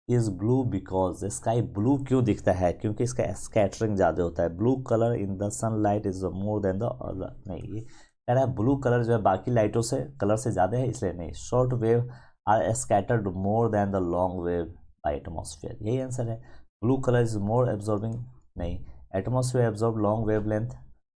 is blue because, sky blue क्यों दिखता है, क्योंकि इसका स्कैटरिंग ज़्यादा होता है। Blue colour in the sunlight is more than the other, नहीं ये कह रहा है ब्लू कलर जो है बाकी लाइटों से कलर से ज़्यादा है, इसलिए नहीं। Short wave are scattered more than the long wave by atmosphere, यही आंसर है। Blue colour is more absorbing, नहीं। Atmosphere absorb long wavelength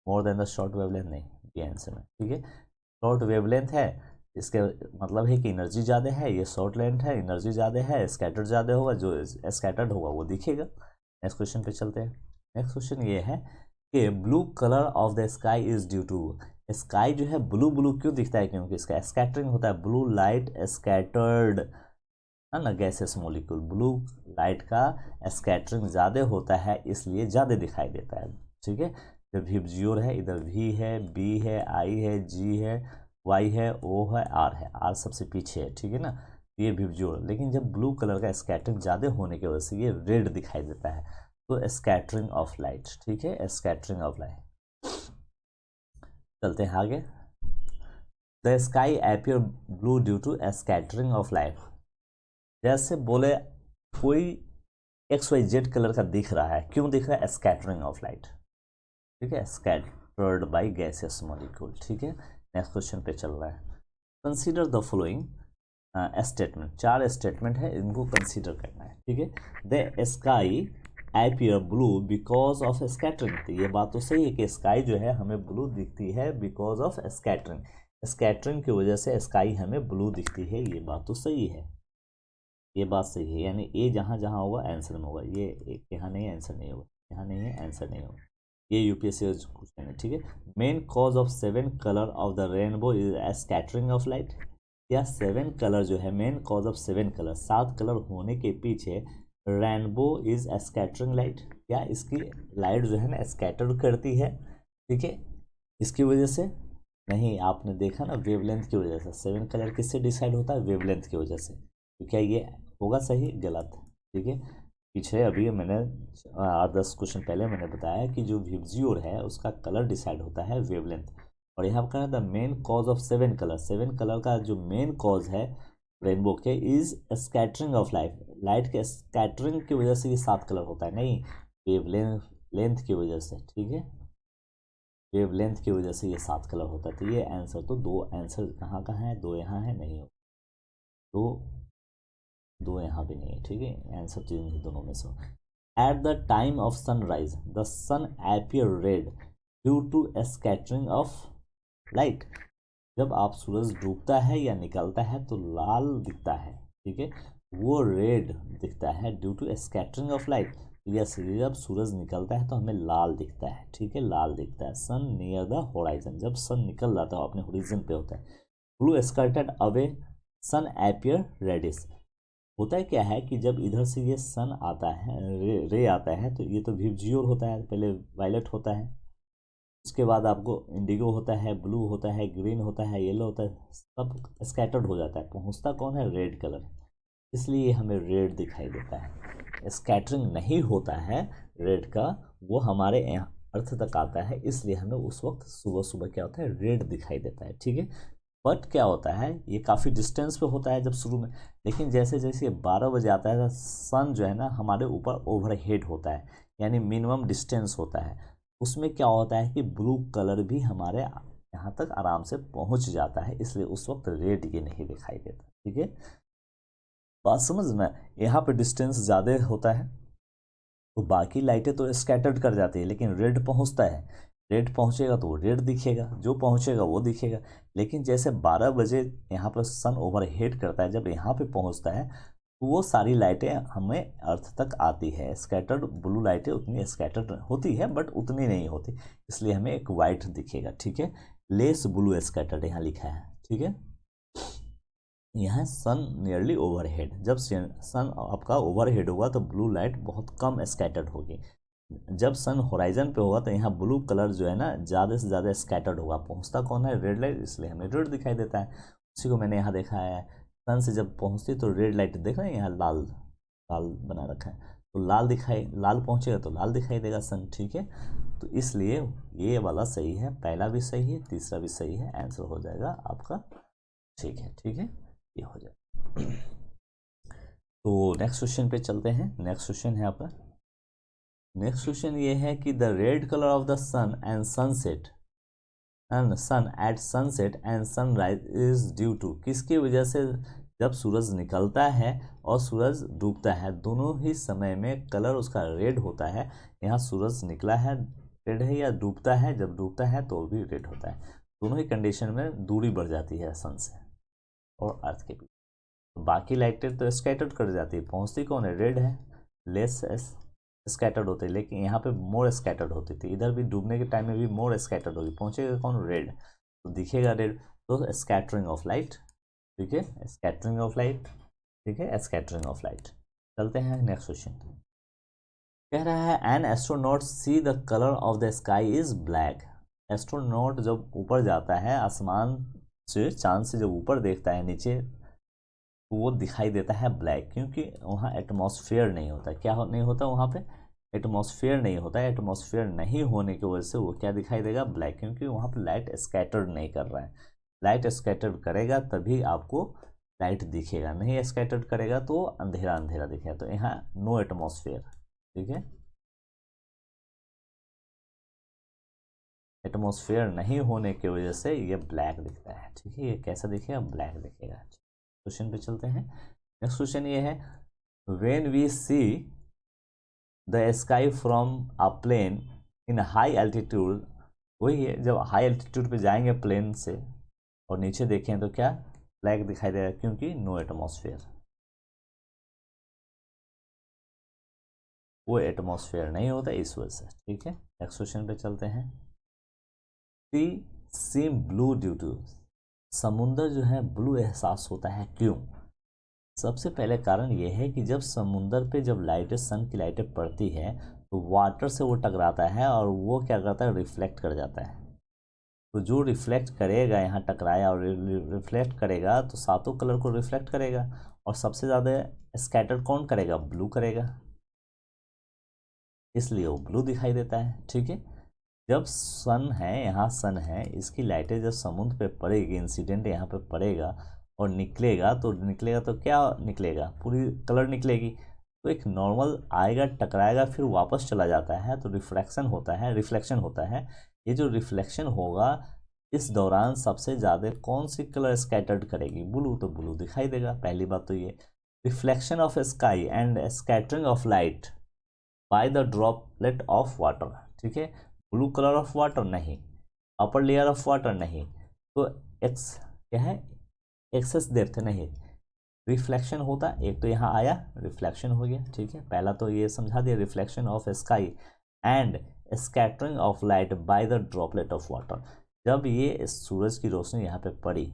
more than the short wavelength, नहीं, ये आंसर है, ठीक है। शॉर्ट वेव लेंथ है, इसके मतलब है कि एनर्जी ज़्यादा है, ये शॉर्ट लेंथ है, एनर्जी ज़्यादा है, स्कैटर्ड ज़्यादा होगा, जो स्कैटर्ड होगा वो दिखेगा। नेक्स्ट क्वेश्चन पे चलते हैं। नेक्स्ट क्वेश्चन ये है कि blue colour of the sky is due to, sky जो है ब्लू ब्लू क्यों दिखता है, क्योंकि इसका स्कैटरिंग होता है। ब्लू लाइट स्कैटर्ड है ना, गैसेस मॉलिक्यूल, ब्लू लाइट का स्कैटरिंग ज़्यादा होता है, इसलिए ज़्यादा दिखाई देता है, ठीक है। जब विबजियोर है, इधर वी है, बी है, आई है, जी है, वाई है, ओ है, आर है, आर सबसे पीछे है, ठीक है ना, ये विबजियोर। लेकिन जब ब्लू कलर का स्कैटरिंग ज़्यादा होने की वजह से ये रेड दिखाई देता है, तो स्कैटरिंग ऑफ लाइट, ठीक है, स्कैटरिंग ऑफ लाइट। चलते हैं आगे। The sky appear blue due to scattering of light, जैसे बोले कोई एक्स वाई जेड कलर का दिख रहा है, क्यों दिख रहा है, स्कैटरिंग ऑफ लाइट, ठीक है, स्कैटर्ड बाय गैसेस मॉलिक्यूल, ठीक है। नेक्स्ट क्वेश्चन पे चल रहा है, consider the following statement, 4 statement है, इनको कंसीडर करना है, ठीक है। The sky appear blue because of scattering। तो ये बात तो सही है कि स्काई जो है हमें ब्लू दिखती है बिकॉज ऑफ स्कैटरिंग, स्कैटरिंग की वजह से स्काई हमें ब्लू दिखती है। ये बात तो सही है, ये बात सही है। यानी ए जहाँ जहाँ होगा आंसर में होगा, ये यहाँ नहीं आंसर नहीं होगा, यहाँ नहीं है आंसर नहीं होगा। ये यूपीएससी क्वेश्चन है, ठीक है। Main cause of 7 colour of the rainbow is scattering of light. या 7 कलर जो है, main cause of 7 colour, 7 colour होने के पीछे रेनबो इज स्कैटरिंग लाइट। क्या इसकी लाइट जो है ना स्कैटर करती है, ठीक है, इसकी वजह से नहीं। आपने देखा ना वेवलेंथ की वजह से। 7 कलर किससे डिसाइड होता है? वेवलेंथ की वजह से। तो क्या ये होगा सही? गलत, ठीक है। पीछे अभी मैंने 8-10 क्वेश्चन पहले मैंने बताया कि जो विबजियोर है उसका कलर डिसाइड होता है वेवलेंथ। और यहाँ पर the main cause of 7 colour, 7 colour का जो मेन कॉज है रेनबो के is scattering of light. Light के स्कैटरिंग की वजह से ये 7 कलर होता है, नहीं वेवलेंथ की वजह से, ठीक है। वेवलेंथ की वजह से ये 7 कलर होता है। तो ये आंसर तो 2 आंसर कहाँ कहाँ है? 2 यहाँ है, नहीं हो, 2 यहाँ भी नहीं है, ठीक है। आंसर तो इन दोनों में से। At the time of sunrise the sun appear red due to scattering of light. जब आप सूरज डूबता है या निकलता है तो लाल दिखता है, ठीक है, वो रेड दिखता है due to scattering of light. Yes, जब सूरज निकलता है तो हमें लाल दिखता है, ठीक है, लाल दिखता है। सन नियर द होराइजन, जब सन निकल जाता है अपने होरिजन पे होता है। ब्लू स्कर्टेड अवे सन अपीयर रेडिश। होता है क्या है कि जब इधर से ये सन आता है, रे आता है, तो ये तो विबजियोर होता है, पहले वायलेट होता है, उसके बाद आपको इंडिगो होता है, ब्लू होता है, ग्रीन होता है, येलो होता है, सब स्कैटर्ड हो जाता है। पहुंचता कौन है? रेड कलर, इसलिए हमें रेड दिखाई देता है। स्कैटरिंग नहीं होता है रेड का, वो हमारे अर्थ तक आता है, इसलिए हमें उस वक्त सुबह सुबह क्या होता है? रेड दिखाई देता है, ठीक है। बट क्या होता है, ये काफ़ी डिस्टेंस पे होता है जब शुरू में, लेकिन जैसे जैसे ये 12 बजे आता है सन जो है ना हमारे ऊपर ओवरहेड होता है, यानी मिनिमम डिस्टेंस होता है। उसमें क्या होता है कि ब्लू कलर भी हमारे यहाँ तक आराम से पहुँच जाता है, इसलिए उस वक्त रेड ये नहीं दिखाई देता, ठीक है। बात समझना, यहाँ पे डिस्टेंस ज़्यादा होता है तो बाकी लाइटें तो स्कैटर्ड कर जाती है, लेकिन रेड पहुँचता है। रेड पहुँचेगा तो वो रेड दिखेगा, जो पहुँचेगा वो दिखेगा। लेकिन जैसे 12 बजे यहाँ पर सन ओवरहेड करता है, जब यहाँ पे पहुँचता है तो वो सारी लाइटें हमें अर्थ तक आती है। स्कैटर्ड ब्लू लाइटें उतनी स्कैटर्ड होती है बट उतनी नहीं होती, इसलिए हमें एक वाइट दिखेगा, ठीक है। लेस ब्लू स्कैटर्ड यहाँ लिखा है, ठीक है। यहाँ सन नियरली ओवरहेड, जब सन आपका ओवरहेड होगा तो ब्लू लाइट बहुत कम स्कैटर्ड होगी। जब सन होराइजन पे होगा तो यहाँ ब्लू कलर जो है ना ज़्यादा से ज़्यादा स्कैटर्ड होगा। पहुँचता कौन है? रेड लाइट, इसलिए हमें रेड दिखाई देता है। उसी को मैंने यहाँ देखा है, सन से जब पहुँचती तो रेड लाइट, देख रहे हैं यहाँ लाल लाल बना रखा है, तो लाल दिखाई, लाल पहुँचेगा तो लाल दिखाई देगा सन, ठीक है। तो इसलिए ये वाला सही है, पहला भी सही है, तीसरा भी सही है, आंसर हो जाएगा आपका, ठीक है, ठीक है, ये हो जाएगा। तो नेक्स्ट क्वेश्चन पे चलते हैं। नेक्स्ट क्वेश्चन है आपका, नेक्स्ट क्वेश्चन ये है कि the red colour of the sun and sunset and sun at sunset and sunrise is due to. किसकी वजह से जब सूरज निकलता है और सूरज डूबता है दोनों ही समय में कलर उसका रेड होता है। यहाँ सूरज निकला है रेड है, या डूबता है, जब डूबता है तो भी रेड होता है। दोनों ही कंडीशन में दूरी बढ़ जाती है सन से और अर्थ के बीच। बाकी लाइटें तो स्कैटर्ड कर जाती है, पहुँचती कौन है? रेड है, लेस स्कैटर्ड होते हैं, लेकिन यहाँ पे मोर स्कैटर्ड होती थी। इधर भी डूबने के टाइम में भी मोर स्कैटर्ड होगी, पहुँचेगा कौन? रेड, तो दिखेगा रेड। तो स्कैटरिंग ऑफ लाइट, ठीक है, स्कैटरिंग ऑफ लाइट, ठीक है, स्कैटरिंग ऑफ लाइट। चलते हैं नेक्स्ट क्वेश्चन। कह रहा है an astronaut see the colour of the sky is black. Astronaut जब ऊपर जाता है आसमान से, चांद से जब ऊपर देखता है नीचे, वो दिखाई देता है ब्लैक, क्योंकि वहाँ एटमॉस्फेयर नहीं होता। क्या नहीं होता वहाँ पे? एटमॉस्फेयर नहीं होता है। एटमॉस्फेयर नहीं होने की वजह से वो क्या दिखाई देगा? ब्लैक, क्योंकि वहाँ पे लाइट स्कैटर्ड नहीं कर रहा है। लाइट स्कैटर्ड करेगा तभी आपको लाइट दिखेगा, नहीं स्कैटर्ड करेगा तो अंधेरा अंधेरा दिखेगा। तो यहाँ नो एटमॉस्फेयर, ठीक है, एटमॉस्फेयर नहीं होने की वजह से ये ब्लैक दिखता है, ठीक है। ये कैसा दिखेगा? ब्लैक दिखेगा। क्वेश्चन पे चलते हैं। नेक्स्ट क्वेश्चन ये है, when we see the sky from a plane in high altitude, वही है जब हाई एल्टीट्यूड पे जाएंगे प्लेन से और नीचे देखें तो क्या ब्लैक दिखाई देगा, क्योंकि नो एटमॉस्फेयर, वो एटमॉस्फेयर नहीं होता इस वजह से। ठीक है, नेक्स्ट क्वेश्चन पे चलते हैं। सी सीम ब्लू ड्यू टू, समुंदर जो है ब्लू एहसास होता है क्यों? सबसे पहले कारण ये है कि जब समुंदर पे जब लाइटें, सन की लाइटें पड़ती है तो वाटर से वो टकराता है और वो क्या करता है, रिफ्लेक्ट कर जाता है। तो जो रिफ्लेक्ट करेगा, यहाँ टकराया और रिफ्लेक्ट करेगा तो सातों कलर को रिफ्लेक्ट करेगा, और सबसे ज़्यादा स्कैटर कौन करेगा, ब्लू करेगा, इसलिए वो ब्लू दिखाई देता है। ठीक है, जब सन है, यहाँ सन है, इसकी लाइटें जब समुद्र पे पड़ेगी, इंसिडेंट यहाँ पे पड़ेगा और निकलेगा तो क्या निकलेगा, पूरी कलर निकलेगी। तो एक नॉर्मल आएगा, टकराएगा, फिर वापस चला जाता है, तो रिफ्लेक्शन होता है। ये जो रिफ्लेक्शन होगा, इस दौरान सबसे ज़्यादा कौन सी कलर स्कैटर्ड करेगी, ब्लू, तो ब्लू दिखाई देगा। पहली बात तो ये reflection of sky and scattering of light by the droplet of water. ठीक है, ब्लू कलर ऑफ वाटर नहीं, अपर लेयर ऑफ वाटर नहीं, तो एक्स क्या है, एक्सेस डेप्थ नहीं, रिफ्लेक्शन होता। एक तो यहाँ आया, रिफ्लेक्शन हो गया। ठीक है, पहला तो ये समझा दिया, reflection of sky and scattering of light by the droplet of water. जब ये सूरज की रोशनी यहाँ पे पड़ी,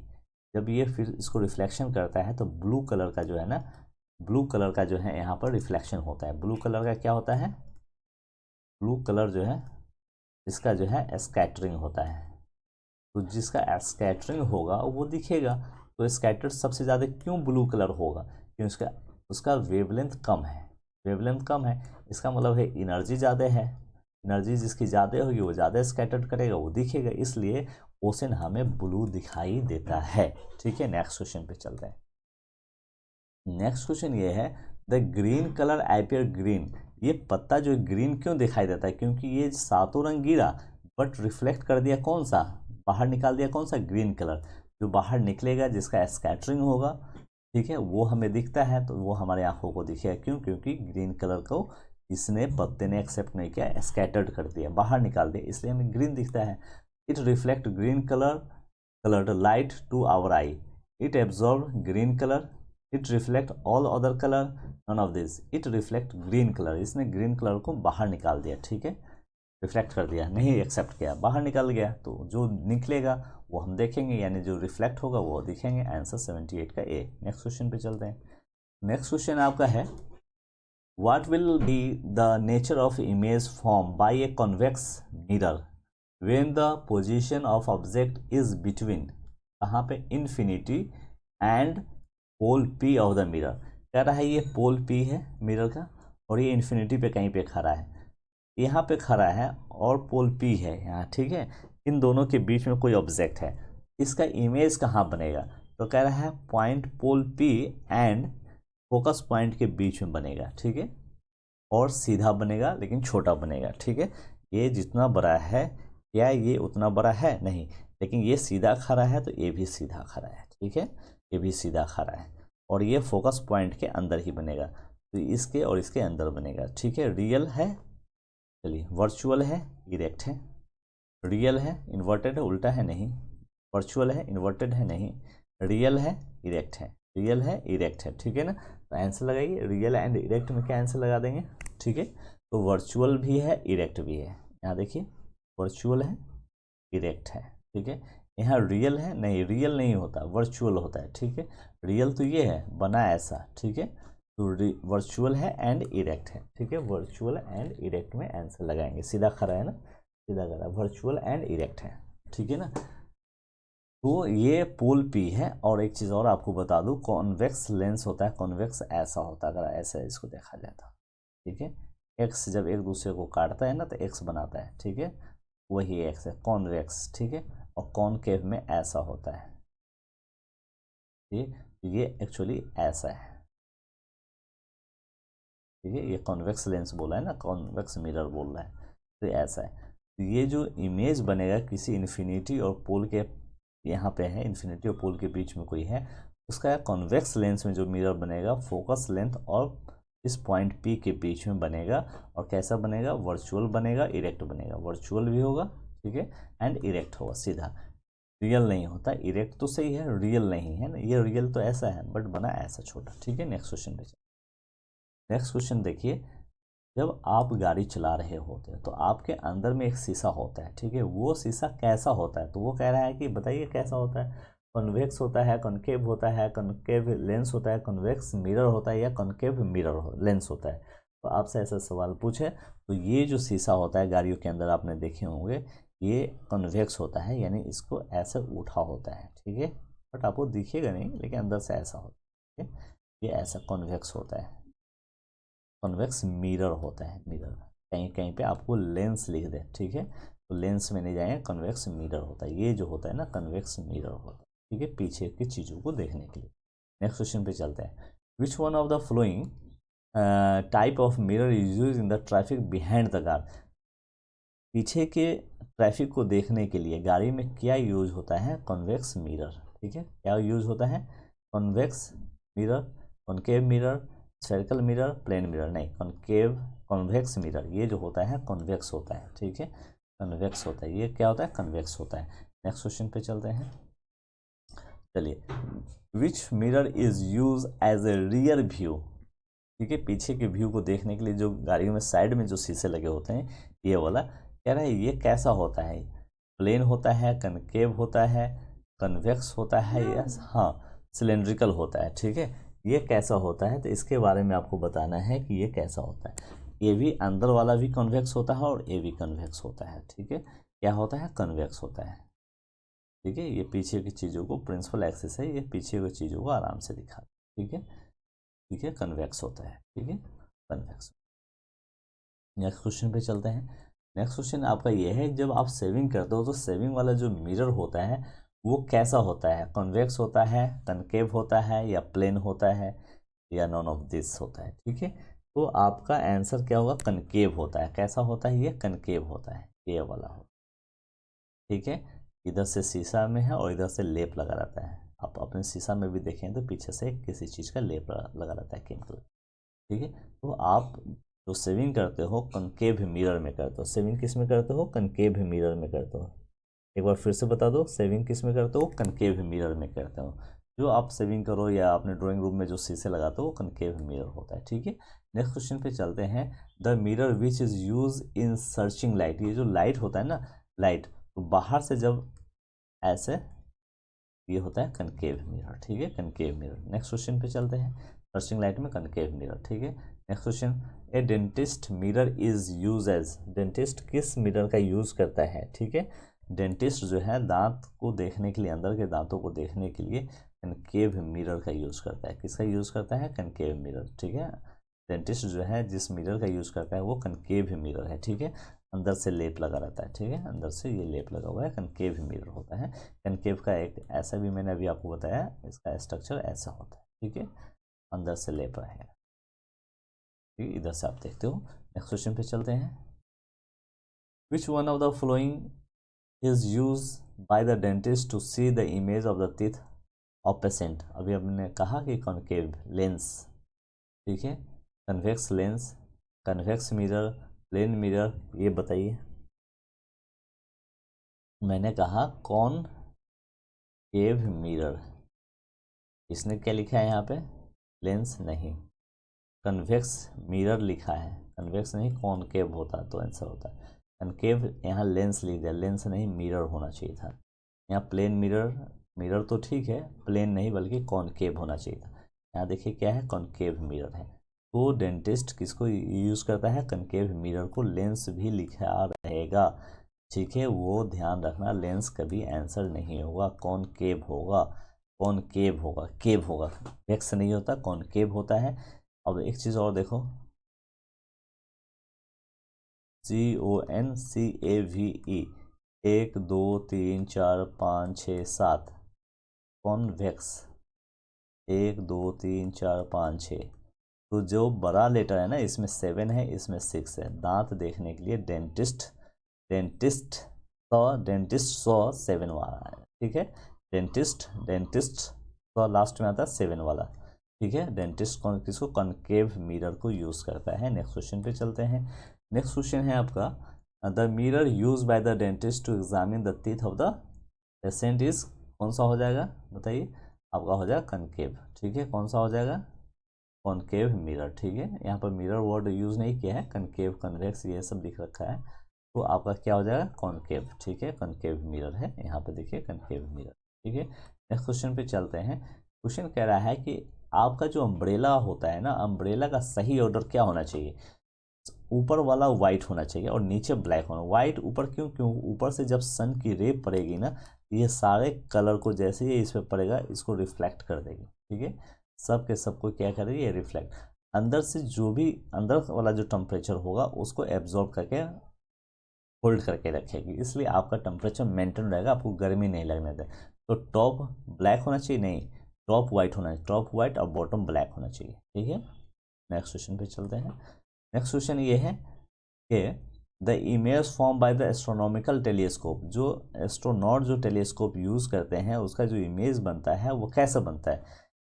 जब ये फिर इसको रिफ्लेक्शन करता है तो ब्लू कलर का जो है ना, ब्लू कलर का जो है यहाँ पर रिफ्लेक्शन होता है। ब्लू कलर का क्या होता है, ब्लू कलर जो है इसका जो है स्कैटरिंग होता है। तो जिसका स्कैटरिंग होगा वो दिखेगा। तो स्कैटर्ड सबसे ज़्यादा क्यों ब्लू कलर होगा, क्योंकि उसका वेवलेंथ कम है, इसका मतलब है एनर्जी ज़्यादा है। एनर्जी जिसकी ज़्यादा होगी वो ज़्यादा स्कैटर्ड करेगा, वो दिखेगा, इसलिए ओशन हमें ब्लू दिखाई देता है। ठीक है, नेक्स्ट क्वेश्चन पे चलते हैं। नेक्स्ट क्वेश्चन ये है, the green colour appear green, ये पत्ता जो ग्रीन क्यों दिखाई देता है, क्योंकि ये सातों रंग गिरा बट रिफ्लेक्ट कर दिया कौन सा, बाहर निकाल दिया कौन सा, ग्रीन कलर। जो बाहर निकलेगा, जिसका स्कैटरिंग होगा, ठीक है, वो हमें दिखता है, तो वो हमारे आंखों को दिखेगा। क्यों, क्योंकि ग्रीन कलर को इसने, पत्ते ने एक्सेप्ट नहीं किया, स्कैटर्ड कर दिया, बाहर निकाल दिया, इसलिए हमें ग्रीन दिखता है। It reflect green coloured light to our eye, it absorb green colour, it reflect all other colour, none of this, it reflect green colour, इसने ग्रीन कलर को बाहर निकाल दिया। ठीक है, रिफ्लेक्ट कर दिया, नहीं एक्सेप्ट किया, बाहर निकल गया, तो जो निकलेगा वो हम देखेंगे, यानी जो रिफ्लेक्ट होगा वो दिखेंगे। आंसर 78 का ए। नेक्स्ट क्वेश्चन पे चलते हैं। नेक्स्ट क्वेश्चन आपका है, what will be the nature of image form by a convex mirror when the position of object is between, कहाँ पे, infinity and pole P of the mirror. कह रहा है ये पोल पी है मिरर का, और ये इन्फिनिटी पे कहीं पे खड़ा है, यहाँ पे खड़ा है, और पोल पी है यहाँ। ठीक है, इन दोनों के बीच में कोई ऑब्जेक्ट है, इसका इमेज कहाँ बनेगा, तो कह रहा है point pole P and focus point के बीच में बनेगा। ठीक है, और सीधा बनेगा लेकिन छोटा बनेगा। ठीक है, ये जितना बड़ा है, क्या ये उतना बड़ा है, नहीं, लेकिन ये सीधा खड़ा है तो ये भी सीधा खड़ा है। ठीक है, ये भी सीधा खड़ा है, और ये फोकस पॉइंट के अंदर ही बनेगा, तो इसके और इसके अंदर बनेगा। ठीक है, रियल है, चलिए, वर्चुअल है, इरेक्ट है, रियल है, इन्वर्टेड है, उल्टा है, नहीं, वर्चुअल है, इन्वर्टेड है, नहीं, रियल है, इरेक्ट है, रियल है, इरेक्ट है। ठीक है ना, तो आंसर लगाइए, रियल एंड इरेक्ट में क्या आंसर लगा देंगे। ठीक है, तो वर्चुअल भी है, इरेक्ट भी है, यहाँ देखिए, वर्चुअल है, इरेक्ट है। ठीक है, यहाँ रियल है, नहीं, रियल नहीं होता, वर्चुअल होता है। ठीक है, रियल तो ये है, बना ऐसा। ठीक है, तो वर्चुअल है एंड इरेक्ट है। ठीक है, वर्चुअल एंड इरेक्ट में आंसर लगाएंगे, सीधा खड़ा है ना, सीधा खड़ा, वर्चुअल एंड इरेक्ट है। ठीक है ना, तो ये पोल पी है। और एक चीज़ और आपको बता दूं, कॉन्वेक्स लेंस होता है, कॉन्वेक्स ऐसा होता है, अगर ऐसा इसको देखा जाता। ठीक है, एक्स जब एक दूसरे को काटता है ना तो एक्स बनाता है। ठीक है, वही एक्स है, कॉन्वेक्स। ठीक है, और कॉनकेव में ऐसा होता है। ये एक्चुअली ऐसा है। ठीक है, ये कॉन्वेक्स लेंस बोला है ना, कॉन्वेक्स मिरर बोल रहा है, तो ऐसा है। तो ये जो इमेज बनेगा किसी इन्फिनिटी और पोल के, यहाँ पे है इन्फिनिटी और पोल के बीच में कोई है, उसका कॉन्वेक्स लेंस में जो मिरर बनेगा, फोकस लेंथ और इस पॉइंट P के बीच में बनेगा। और कैसा बनेगा? वर्चुअल बनेगा, इरेक्ट बनेगा। वर्चुअल भी होगा, ठीक है, एंड इरेक्ट होगा सीधा। रियल नहीं होता, इरेक्ट तो सही है, रियल नहीं है ना, ये रियल तो ऐसा है बट बना ऐसा छोटा, ठीक है। नेक्स्ट क्वेश्चन पे चलिए। नेक्स्ट क्वेश्चन देखिए, जब आप गाड़ी चला रहे होते हैं तो आपके अंदर में एक शीशा होता है, ठीक है। वो शीशा कैसा होता है? तो वो कह रहा है कि बताइए कैसा होता है। कॉन्वेक्स होता है, कॉनकेव होता है, कॉनकेव लेंस होता है, कॉन्वेक्स मिरर होता है, या कॉनकेव मिरर लेंस होता है। तो आपसे ऐसा सवाल पूछे तो ये जो शीशा होता है गाड़ियों के अंदर आपने देखे होंगे, ये कॉन्वेक्स होता है, यानी इसको ऐसे उठा होता है, ठीक है। बट आपको दिखेगा नहीं, लेकिन अंदर से ऐसा होता है, ये ऐसा कॉन्वेक्स होता है। कॉन्वेक्स मिरर होता है, मिरर कहीं कहीं पे आपको लेंस लिख दे, ठीक है। तो लेंस में नहीं जाएंगे, कॉन्वेक्स मिरर होता है। ये जो होता है ना, कॉन्वेक्स मिरर होता है, ठीक है, पीछे की चीज़ों को देखने के लिए। नेक्स्ट क्वेश्चन पे चलते हैं। Which one of the flowing type of mirror is use in the traffic behind the car? पीछे के ट्रैफिक को देखने के लिए गाड़ी में क्या यूज होता है? कॉन्वेक्स मिरर, ठीक है। क्या यूज होता है? Convex mirror, concave mirror, spherical mirror, plane mirror. नहीं, कॉनकेव, कॉन्वेक्स मिरर ये जो होता है कॉन्वेक्स होता है, ठीक है, कॉन्वेक्स होता है। ये क्या होता है? कॉन्वेक्स होता है। नेक्स्ट क्वेश्चन पे चलते हैं। चलिए, which mirror is use as a rear view? ठीक है, पीछे के व्यू को देखने के लिए जो गाड़ियों में साइड में जो शीशे लगे होते हैं, ये वाला कह रहा है ये कैसा होता है? प्लेन होता है, कनकेव होता है, कन्वेक्स होता है, या हाँ सिलेंड्रिकल होता है, ठीक है। ये कैसा होता है? तो इसके बारे में आपको बताना है कि ये कैसा होता है। ये भी अंदर वाला भी कन्वेक्स होता है और ये भी कन्वेक्स होता है, ठीक है। क्या होता है? कन्वेक्स होता है, ठीक है। ये पीछे की चीज़ों को, प्रिंसिपल एक्सिस है, ये पीछे की चीज़ों को आराम से दिखा, ठीक है, ठीक है, कन्वेक्स होता है, ठीक है, कन्वेक्स। नेक्स्ट क्वेश्चन पे चलते हैं। नेक्स्ट क्वेश्चन आपका ये है, जब आप सेविंग करते हो तो सेविंग वाला जो मिरर होता है वो कैसा होता है? कॉन्वेक्स होता है, कनकेव होता है, या प्लेन होता है, या नॉन ऑफ दिस होता है, ठीक है। तो आपका आंसर क्या होगा? कनकेव होता है। कैसा होता है? ये कनकेव होता है, ये वाला हो, ठीक है। इधर से शीशा में है और इधर से लेप लगा रहता है। आप अपने शीशा में भी देखें तो पीछे से किसी चीज़ का लेप लगा रहता है, केमिकल, ठीक है। तो आप जो सेविंग करते हो कनकेव मिरर में करते हो। सेविंग किस में करते हो? कनकेव मिरर में करते हो। एक बार फिर से बता दो, सेविंग किस में करते हो? कनकेव मिरर में करते हो। जो आप सेविंग करो या अपने ड्राइंग रूम में जो शीशे लगाते हो वो कनकेव मिरर होता है, ठीक है। नेक्स्ट क्वेश्चन पे चलते हैं। The mirror which is use in searching light. ये जो लाइट होता है ना, लाइट, तो बाहर से जब ऐसे, ये होता है कनकेव मिरर, ठीक है, कनकेव मिरर। नेक्स्ट क्वेश्चन पे चलते हैं। सर्चिंग लाइट में कनकेव मिरर, ठीक है। Next question, a dentist mirror is use as. Dentist किस मिरर का यूज करता है? ठीक है, डेंटिस्ट जो है दांत को देखने के लिए, अंदर के दांतों को देखने के लिए कनकेव मिरर का यूज करता है। किसका यूज करता है? कनकेव मिरर, ठीक है। डेंटिस्ट जो है जिस मिरर का यूज करता है वो कनकेव मिरर है, ठीक है। अंदर से लेप लगा रहता है, ठीक है, अंदर से ये लेप लगा हुआ है, कनकेव मिरर होता है। कनकेव का एक ऐसा भी मैंने अभी आपको बताया, इसका स्ट्रक्चर ऐसा होता है, ठीक है, अंदर से लेप रहेगा, ठीक है। इधर से आप देखते हो। नेक्स्ट क्वेश्चन पे चलते हैं। Which one of the following is use by the dentist to see the image of the teeth of patient? अभी हमने कहा कि कॉनकेव लेंस, ठीक है, convex lens, convex mirror, plane mirror, ये बताइए। मैंने कहा कॉनकेव मिरर, इसने क्या लिखा है यहाँ पे? लेंस नहीं, कन्वेक्स मिरर लिखा है। कन्वेक्स नहीं, कॉनकेव होता तो आंसर होता। कनकेव यहाँ लेंस लिख दिया, लेंस नहीं मिरर होना चाहिए था। यहाँ प्लेन मिरर, मिरर तो ठीक है, प्लेन नहीं बल्कि कॉनकेव होना चाहिए था। यहाँ देखिए क्या है? कॉनकेव मिरर है। तो डेंटिस्ट किसको यूज़ करता है? कनकेव मिरर को। लेंस भी लिखा रहेगा, ठीक है, वो ध्यान रखना। लेंस कभी आंसर नहीं होगा, कॉनकेव होगा, कॉनकेव होगा, केव होगा, वेक्स नहीं होता, कॉनकेव होता है। अब एक चीज़ और देखो, CONCAVE, 1 2 3 4 5 6 7, कॉन्वेक्स, 1 2 3 4 5 6। तो जो बड़ा लेटर है ना, इसमें 7 है, इसमें 6 है। दांत देखने के लिए डेंटिस्ट, डेंटिस्ट 7 वाला है, ठीक है। डेंटिस्ट, डेंटिस्ट लास्ट में आता है 7 वाला। ठीक है, डेंटिस्ट कौन किसको, कॉनकेव मिरर को यूज़ करता है। नेक्स्ट क्वेश्चन पे चलते हैं। नेक्स्ट क्वेश्चन है आपका, the mirror use by the dentist to examine the teeth of the patient is, कौन सा हो जाएगा बताइए, आपका हो जाएगा कॉनकेव। ठीक है, कौन सा हो जाएगा, कॉनकेव मिरर। ठीक है, यहाँ पर मिरर वर्ड यूज़ नहीं किया है, कॉनकेव कन्वेक्स ये सब दिख रखा है, तो आपका क्या हो जाएगा, कॉनकेव। ठीक है, कॉनकेव मिरर है, यहाँ पे देखिए कॉनकेव मिरर। ठीक है, नेक्स्ट क्वेश्चन पे चलते हैं। क्वेश्चन कह रहा है कि आपका जो अम्ब्रेला होता है ना, अम्ब्रेला का सही ऑर्डर क्या होना चाहिए, ऊपर वाला वाइट होना चाहिए और नीचे ब्लैक होना। वाइट ऊपर क्यों, ऊपर से जब सन की रे पड़ेगी ना, ये सारे कलर को जैसे ही इस पर पड़ेगा इसको रिफ्लेक्ट कर देगी। ठीक है, सब के सबको क्या करेगी, ये रिफ्लेक्ट, अंदर से जो भी अंदर वाला जो टेम्परेचर होगा उसको एब्जॉर्ब करके होल्ड करके रखेगी, इसलिए आपका टेम्परेचर मेंटेन रहेगा, आपको गर्मी नहीं लगने दे। तो टॉप ब्लैक होना चाहिए, नहीं टॉप वाइट होना चाहिए, टॉप वाइट और बॉटम ब्लैक होना चाहिए। ठीक है, नेक्स्ट क्वेश्चन पे चलते हैं। नेक्स्ट क्वेश्चन ये है कि the image form by the astronomical telescope, जो एस्ट्रोनॉट जो टेलीस्कोप यूज़ करते हैं उसका जो इमेज बनता है वो कैसा बनता है।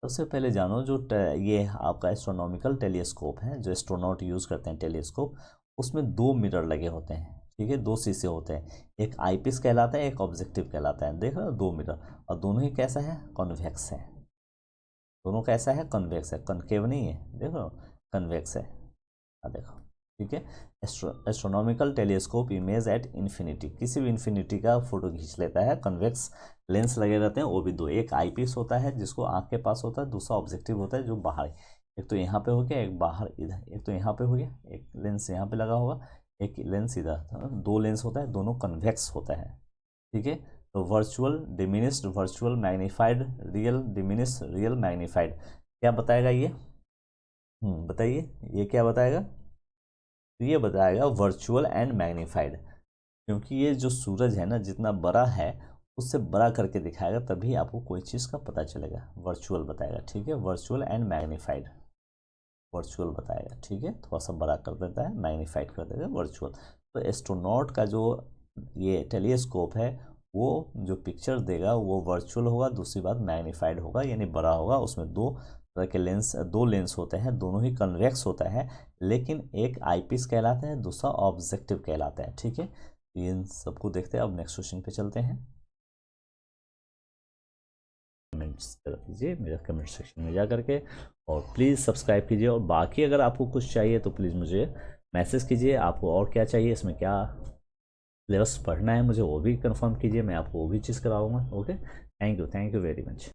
सबसे पहले जानो, जो ये आपका एस्ट्रोनॉमिकल टेलीस्कोप है, जो एस्ट्रोनॉट यूज़ करते हैं टेलीस्कोप, उसमें दो मिरर लगे होते हैं। ठीक है, दो शीशे होते हैं, एक आईपीस कहलाता है, एक ऑब्जेक्टिव कहलाता है। देख रहे हो, दो मिरर, और दोनों ही कैसा है, कॉन्वेक्स है। दोनों कैसा है, कन्वेक्स है, कनकेव नहीं है, देखो कन्वेक्स है, देखो। ठीक है, astronomical telescope image at infinity, किसी भी इन्फिनिटी का फोटो खींच लेता है। कन्वेक्स लेंस लगे रहते हैं, वो भी दो, एक आईपीस होता है जिसको आँख के पास होता है, दूसरा ऑब्जेक्टिव होता है जो बाहर, एक तो यहाँ पे हो गया, एक बाहर इधर, एक तो यहाँ पे हो गया, एक लेंस यहाँ पे लगा होगा, एक लेंस इधर, दो लेंस होता है, दोनों कन्वेक्स होता है। ठीक है, तो virtual diminished, virtual magnified, real diminished, real magnified, क्या बताएगा ये, बताइए ये क्या बताएगा, तो ये बताएगा वर्चुअल एंड मैग्नीफाइड, क्योंकि ये जो सूरज है ना जितना बड़ा है उससे बड़ा करके दिखाएगा, तभी आपको कोई चीज़ का पता चलेगा, वर्चुअल बताएगा। ठीक है, वर्चुअल एंड मैग्नीफाइड, वर्चुअल बताएगा। ठीक है, थोड़ा सा बड़ा कर देता है, मैग्नीफाइड कर देगा, वर्चुअल। तो एस्ट्रोनॉट का जो ये टेलीस्कोप है वो जो पिक्चर देगा वो वर्चुअल होगा, दूसरी बात मैग्नीफाइड होगा, यानी बड़ा होगा। उसमें दो तरह के लेंस, दो लेंस होते हैं, दोनों ही कन्वेक्स होता है, लेकिन एक आईपीस कहलाता है, दूसरा ऑब्जेक्टिव कहलाता है। ठीक है, इन सबको देखते हैं। अब नेक्स्ट क्वेश्चन पे चलते हैं। कमेंट्स कर दीजिए मेरे कमेंट सेक्शन में जा करके, और प्लीज़ सब्सक्राइब कीजिए, और बाकी अगर आपको कुछ चाहिए तो प्लीज़ मुझे मैसेज कीजिए, आपको और क्या चाहिए, इसमें क्या सिलेबस पढ़ना है मुझे वो भी कंफर्म कीजिए, मैं आपको वो भी चीज़ कराऊंगा। Okay, thank you very much.